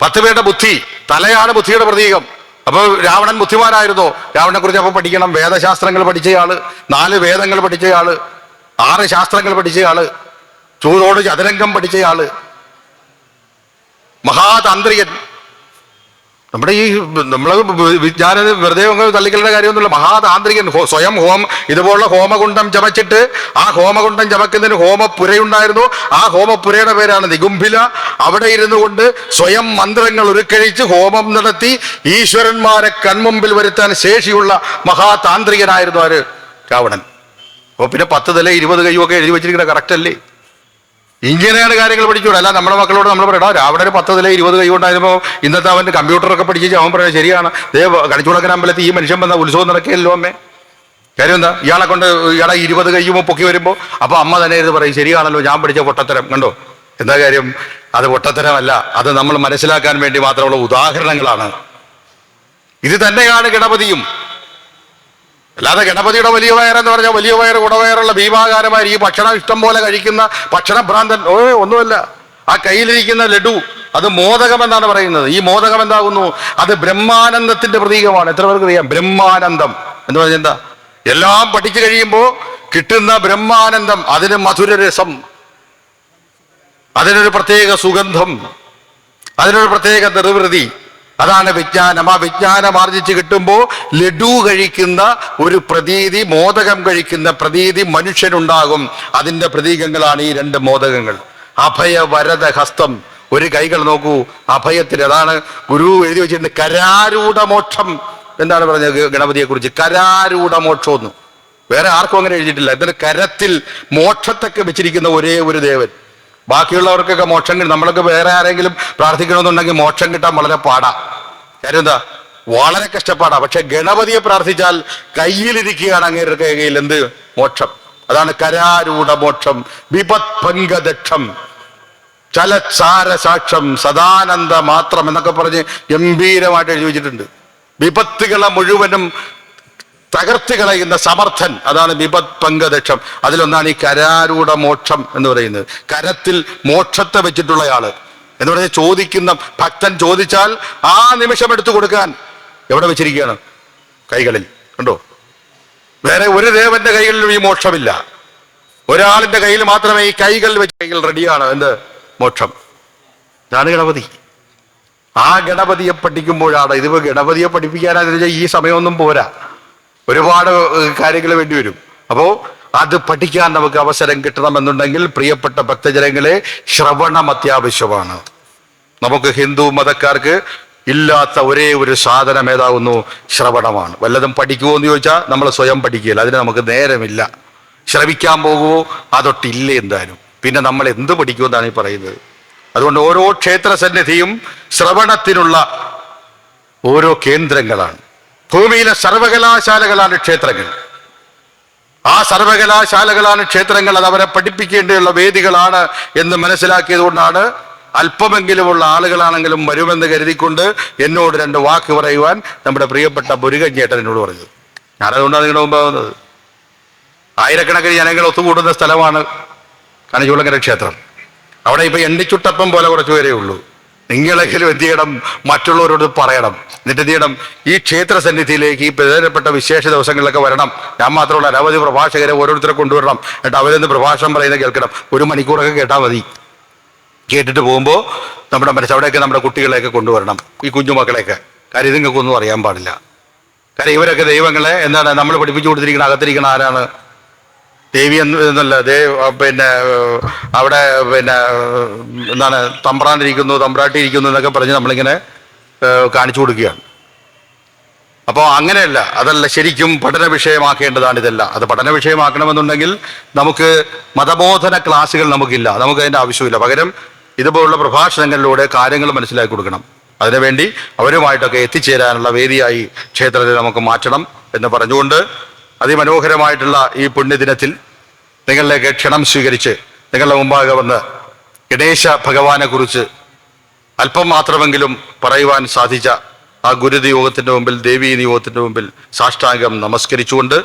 10 പേരുടെ ബുദ്ധി, തലയാണ് ബുദ്ധിയുടെ പ്രതീകം. അപ്പൊ രാവണൻ ബുദ്ധിമാനായിരുന്നോ? രാവണനെ കുറിച്ച് അപ്പൊ പഠിക്കണം. വേദശാസ്ത്രങ്ങൾ പഠിച്ചയാള്, 4 വേദങ്ങൾ പഠിച്ചയാള്, 6 ശാസ്ത്രങ്ങൾ പഠിച്ചയാള്, ചൂതോട് ചതുരംഗം പഠിച്ചയാള്, മഹാതാന്ത്രികൻ. നമ്മുടെ ഈ നമ്മള് വിജ്ഞാന വെറുതെ തള്ളിക്കളുടെ കാര്യമൊന്നുമില്ല. മഹാതാന്ത്രികൻ സ്വയം ഇതുപോലുള്ള ഹോമകുണ്ഡം ചമച്ചിട്ട്, ആ ഹോമകുണ്ഡം ചമക്കുന്നതിന് ഹോമപുരയുണ്ടായിരുന്നു. ആ ഹോമപുരയുടെ പേരാണ് നികുംഭില. അവിടെ ഇരുന്നു കൊണ്ട് സ്വയം മന്ത്രങ്ങൾ ഉരുക്കഴിച്ച് ഹോമം നടത്തി ഈശ്വരന്മാരെ കൺമുമ്പിൽ വരുത്താൻ ശേഷിയുള്ള മഹാതാന്ത്രികനായിരുന്നു ആര്? രാവണൻ. അപ്പൊ പിന്നെ 10 തല 20 കൈയൊക്കെ എഴുതി വെച്ചിരിക്കുന്ന കറക്റ്റ് അല്ലേ? ഇങ്ങനെയാണ് കാര്യങ്ങൾ പഠിച്ചൂടെ. അല്ല നമ്മുടെ മക്കളോട് നമ്മൾ പറയടാ രാവണന് 10 തല 20 കൈ കൊണ്ടായിരുന്നപ്പോൾ ഇന്നത്തെ അവൻ്റെ കമ്പ്യൂട്ടറൊക്കെ പഠിച്ച് അവൻ പറയാം ശരിയാണ്, കണിച്ചുളക്കൻ അമ്പലത്തിൽ ഈ മനുഷ്യൻ വന്ന ഉത്സവം നടക്കുകയല്ലോ അമ്മേ. കാര്യം എന്താ? ഇയാളെ കൊണ്ട് ഇയാളെ 20 കൈയും പൊക്കി വരുമ്പോൾ അപ്പൊ അമ്മ തന്നെ ഇത് പറയും ശരിയാണല്ലോ, ഞാൻ പഠിച്ച പൊട്ടത്തരം. കണ്ടോ എന്താ കാര്യം? അത് പൊട്ടത്തരമല്ല, അത് നമ്മൾ മനസ്സിലാക്കാൻ വേണ്ടി മാത്രമുള്ള ഉദാഹരണങ്ങളാണ്. ഇത് തന്നെയാണ് ഗണപതിയും. അല്ലാതെ ഗണപതിയുടെ വലിയ വയറെന്ന് പറഞ്ഞാൽ വലിയ വയറ് കുടവയറുള്ള ഭീമാകാരമായി ഈ ഭക്ഷണം ഇഷ്ടം പോലെ കഴിക്കുന്ന ഭക്ഷണഭ്രാന്തൻ ഒന്നുമല്ല. ആ കയ്യിലിരിക്കുന്ന ലഡു അത് മോദകം എന്നാണ് പറയുന്നത്. ഈ മോദകം എന്താകുന്നു? അത് ബ്രഹ്മാനന്ദത്തിന്റെ പ്രതീകമാണ്. എത്ര പേർക്ക് അറിയാം? ബ്രഹ്മാനന്ദം എന്ന് പറഞ്ഞാൽ എന്താ? എല്ലാം പഠിച്ചു കഴിയുമ്പോൾ കിട്ടുന്ന ബ്രഹ്മാനന്ദം, അതിന് മധുരരസം, അതിനൊരു പ്രത്യേക സുഗന്ധം, അതിനൊരു പ്രത്യേക നിർവൃതി. അതാണ് വിജ്ഞാനം. ആ വിജ്ഞാനം ആർജിച്ച് കിട്ടുമ്പോൾ ലഡു കഴിക്കുന്ന ഒരു പ്രതീതി, മോദകം കഴിക്കുന്ന പ്രതീതി മനുഷ്യനുണ്ടാകും. അതിന്റെ പ്രതീകങ്ങളാണ് ഈ 2 മോദകങ്ങൾ. അഭയ വരദ ഹസ്തം, ഒരു കൈകൾ നോക്കൂ അഭയത്തിന്. അതാണ് ഗുരു എഴുതി വെച്ചിട്ടുണ്ട് കരാരൂഢ മോക്ഷം. എന്താണ് പറഞ്ഞത് ഗണപതിയെ കുറിച്ച്? കരാരൂഢ മോക്ഷം ഒന്നും വേറെ ആർക്കും അങ്ങനെ എഴുതിയിട്ടില്ല. എന്നിട്ട് കരത്തിൽ മോക്ഷത്തൊക്കെ വെച്ചിരിക്കുന്ന ഒരേ ഒരു ദേവൻ. ബാക്കിയുള്ളവർക്കൊക്കെ മോക്ഷം കിട്ടും. നമ്മളൊക്കെ വേറെ ആരെങ്കിലും പ്രാർത്ഥിക്കണമെന്നുണ്ടെങ്കിൽ മോക്ഷം കിട്ടാൻ വളരെ പാടാ. കാര്യം എന്താ? വളരെ കഷ്ടപ്പാടാ. പക്ഷെ ഗണപതിയെ പ്രാർത്ഥിച്ചാൽ കയ്യിലിരിക്കുകയാണ് അങ്ങേരുടെ കയ്യിൽ എന്ത്? മോക്ഷം. അതാണ് കരാരൂഢ മോക്ഷം. വിപത് ഭംഗദക്ഷം ചലസാര സാക്ഷം സദാനന്ദ മാത്രം എന്നൊക്കെ പറഞ്ഞ് ഗംഭീരമായിട്ട് എഴുതി വെച്ചിട്ടുണ്ട്. വിപത്തുകളെ മുഴുവനും തകർത്ത് കളയുന്ന സമർത്ഥൻ, അതാണ് വിപത് പങ്കദക്ഷം. അതിലൊന്നാണ് ഈ കരാരൂഢ മോക്ഷം എന്ന് പറയുന്നത്. കരത്തിൽ മോക്ഷത്തെ വെച്ചിട്ടുള്ളയാള് എന്ന് പറഞ്ഞാൽ ചോദിക്കുന്ന ഭക്തൻ ചോദിച്ചാൽ ആ നിമിഷം എടുത്തു കൊടുക്കാൻ എവിടെ വെച്ചിരിക്കുകയാണ്? കൈകളിൽ. കണ്ടോ? വേറെ ഒരു ദേവന്റെ കൈകളിലും ഈ മോക്ഷമില്ല. ഒരാളിന്റെ കയ്യിൽ മാത്രമേ ഈ കൈകൾ വെച്ച് കൈകൾ റെഡിയാണ്. എന്ത്? മോക്ഷം. ഇതാണ് ഗണപതി. ആ ഗണപതിയെ പഠിക്കുമ്പോഴാണ് ഇതിപ്പോ ഗണപതിയെ പഠിപ്പിക്കാനാണെന്ന് വെച്ചാൽ ഈ സമയമൊന്നും പോരാ, ഒരുപാട് കാര്യങ്ങൾ വേണ്ടി വരും. അപ്പോ അത് പഠിക്കാൻ നമുക്ക് അവസരം കിട്ടണമെന്നുണ്ടെങ്കിൽ പ്രിയപ്പെട്ട ഭക്തജനങ്ങളെ, ശ്രവണം അത്യാവശ്യമാണ്. നമുക്ക് ഹിന്ദു മതക്കാർക്ക് ഇല്ലാത്ത ഒരേ ഒരു സാധനം ഏതാവുന്നു? ശ്രവണമാണ്. വല്ലതും പഠിക്കുമോ എന്ന് ചോദിച്ചാൽ നമ്മൾ സ്വയം പഠിക്കുകയില്ല, അതിന് നമുക്ക് നേരമില്ല. ശ്രവിക്കാൻ പോകുമോ? അതൊട്ടില്ല എന്തായാലും. പിന്നെ നമ്മൾ എന്ത് പഠിക്കുമെന്നാണ് ഈ പറയുന്നത്? അതുകൊണ്ട് ഓരോ ക്ഷേത്ര സന്നിധിയും ശ്രവണത്തിനുള്ള ഓരോ കേന്ദ്രങ്ങളാണ്. ഭൂമിയിലെ സർവകലാശാലകളാണ് ക്ഷേത്രങ്ങൾ. ആ സർവകലാശാലകളാണ് ക്ഷേത്രങ്ങൾ. അത് അവരെ പഠിപ്പിക്കേണ്ടിയുള്ള വേദികളാണ് എന്ന് മനസ്സിലാക്കിയത് കൊണ്ടാണ് അല്പമെങ്കിലുമുള്ള ആളുകളാണെങ്കിലും വരുമെന്ന് കരുതിക്കൊണ്ട് എന്നോട് 2 വാക്ക് പറയുവാൻ നമ്മുടെ പ്രിയപ്പെട്ട മുരുകൻ ചേട്ടൻ എന്നോട് പറഞ്ഞത്. ഞാനതുകൊണ്ടാണ് നിങ്ങളുടെ മുമ്പാകുന്നത്. ആയിരക്കണക്കിന് ജനങ്ങൾ ഒത്തുകൂടുന്ന സ്ഥലമാണ് കണിച്ചുകുളങ്ങര ക്ഷേത്രം. അവിടെ ഇപ്പൊ എണ്ണിച്ചുട്ടപ്പം പോലെ കുറച്ചു പേരേ ഉള്ളൂ. നിങ്ങളെങ്കിലും എന്ത് ചെയ്യണം? മറ്റുള്ളവരോട് പറയണം. എന്നിട്ട് എന്ത് ചെയ്യണം? ഈ ക്ഷേത്ര സന്നിധിയിലേക്ക് ഈ പ്രധാനപ്പെട്ട വിശേഷ ദിവസങ്ങളിലൊക്കെ വരണം. ഞാൻ മാത്രമല്ല, അനവധി പ്രഭാഷകരെ ഓരോരുത്തരെ കൊണ്ടുവരണം. എന്നിട്ട് അവരെന്ന് പ്രഭാഷണം പറയുന്നത് കേൾക്കണം. 1 മണിക്കൂറൊക്കെ കേട്ടാൽ മതി. കേട്ടിട്ട് പോകുമ്പോൾ നമ്മുടെ അവിടെയൊക്കെ നമ്മുടെ കുട്ടികളെയൊക്കെ കൊണ്ടുവരണം, ഈ കുഞ്ഞുമക്കളെയൊക്കെ. കാര്യം ഇതുങ്ങൾക്കൊന്നും അറിയാൻ പാടില്ല. കാര്യം ഇവരൊക്കെ ദൈവങ്ങളെ എന്താണ് നമ്മൾ പഠിപ്പിച്ചു കൊടുത്തിരിക്കണം. അകത്തിരിക്കണ ആരാണ്? ദേവി എന്നല്ല, പിന്നെ അവിടെ പിന്നെ എന്താണ് തമ്പ്രാനിരിക്കുന്നു, തമ്പ്രാട്ടിയിരിക്കുന്നു എന്നൊക്കെ പറഞ്ഞ് നമ്മളിങ്ങനെ കാണിച്ചു കൊടുക്കുകയാണ്. അപ്പോൾ അങ്ങനെയല്ല, അതല്ല ശരിക്കും പഠന വിഷയമാക്കേണ്ടതാണ് ഇതെല്ലാം. അത് പഠന വിഷയമാക്കണമെന്നുണ്ടെങ്കിൽ നമുക്ക് മതബോധന ക്ലാസ്സുകൾ നമുക്കില്ല, നമുക്കതിൻ്റെ ആവശ്യമില്ല. പകരം ഇതുപോലുള്ള പ്രഭാഷണങ്ങളിലൂടെ കാര്യങ്ങൾ മനസ്സിലാക്കി കൊടുക്കണം. അതിനുവേണ്ടി അവരുമായിട്ടൊക്കെ എത്തിച്ചേരാനുള്ള വേദിയായി ക്ഷേത്രത്തെ നമുക്ക് മാറ്റണം എന്ന് പറഞ്ഞുകൊണ്ട് അതിമനോഹരമായിട്ടുള്ള ഈ പുണ്യദിനത്തിൽ നിങ്ങളിലേക്ക് ക്ഷണം സ്വീകരിച്ച് നിങ്ങളുടെ മുമ്പാകെ വന്ന് ഗണേശ ഭഗവാനെ കുറിച്ച് അല്പം മാത്രമെങ്കിലും പറയുവാൻ സാധിച്ച ആ ഗുരുനിയോഗത്തിൻ്റെ മുമ്പിൽ, ദേവീ നിയോഗത്തിൻ്റെ മുമ്പിൽ സാഷ്ടാംഗം നമസ്കരിച്ചുകൊണ്ട്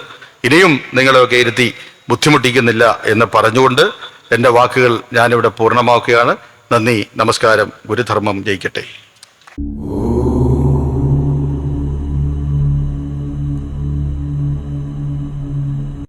ഇനിയും നിങ്ങളെയൊക്കെ ഇരുത്തി ബുദ്ധിമുട്ടിക്കുന്നില്ല എന്ന് പറഞ്ഞുകൊണ്ട് എൻ്റെ വാക്കുകൾ ഞാനിവിടെ പൂർണ്ണമാക്കുകയാണ്. നന്ദി, നമസ്കാരം. ഗുരുധർമ്മം ജയിക്കട്ടെ.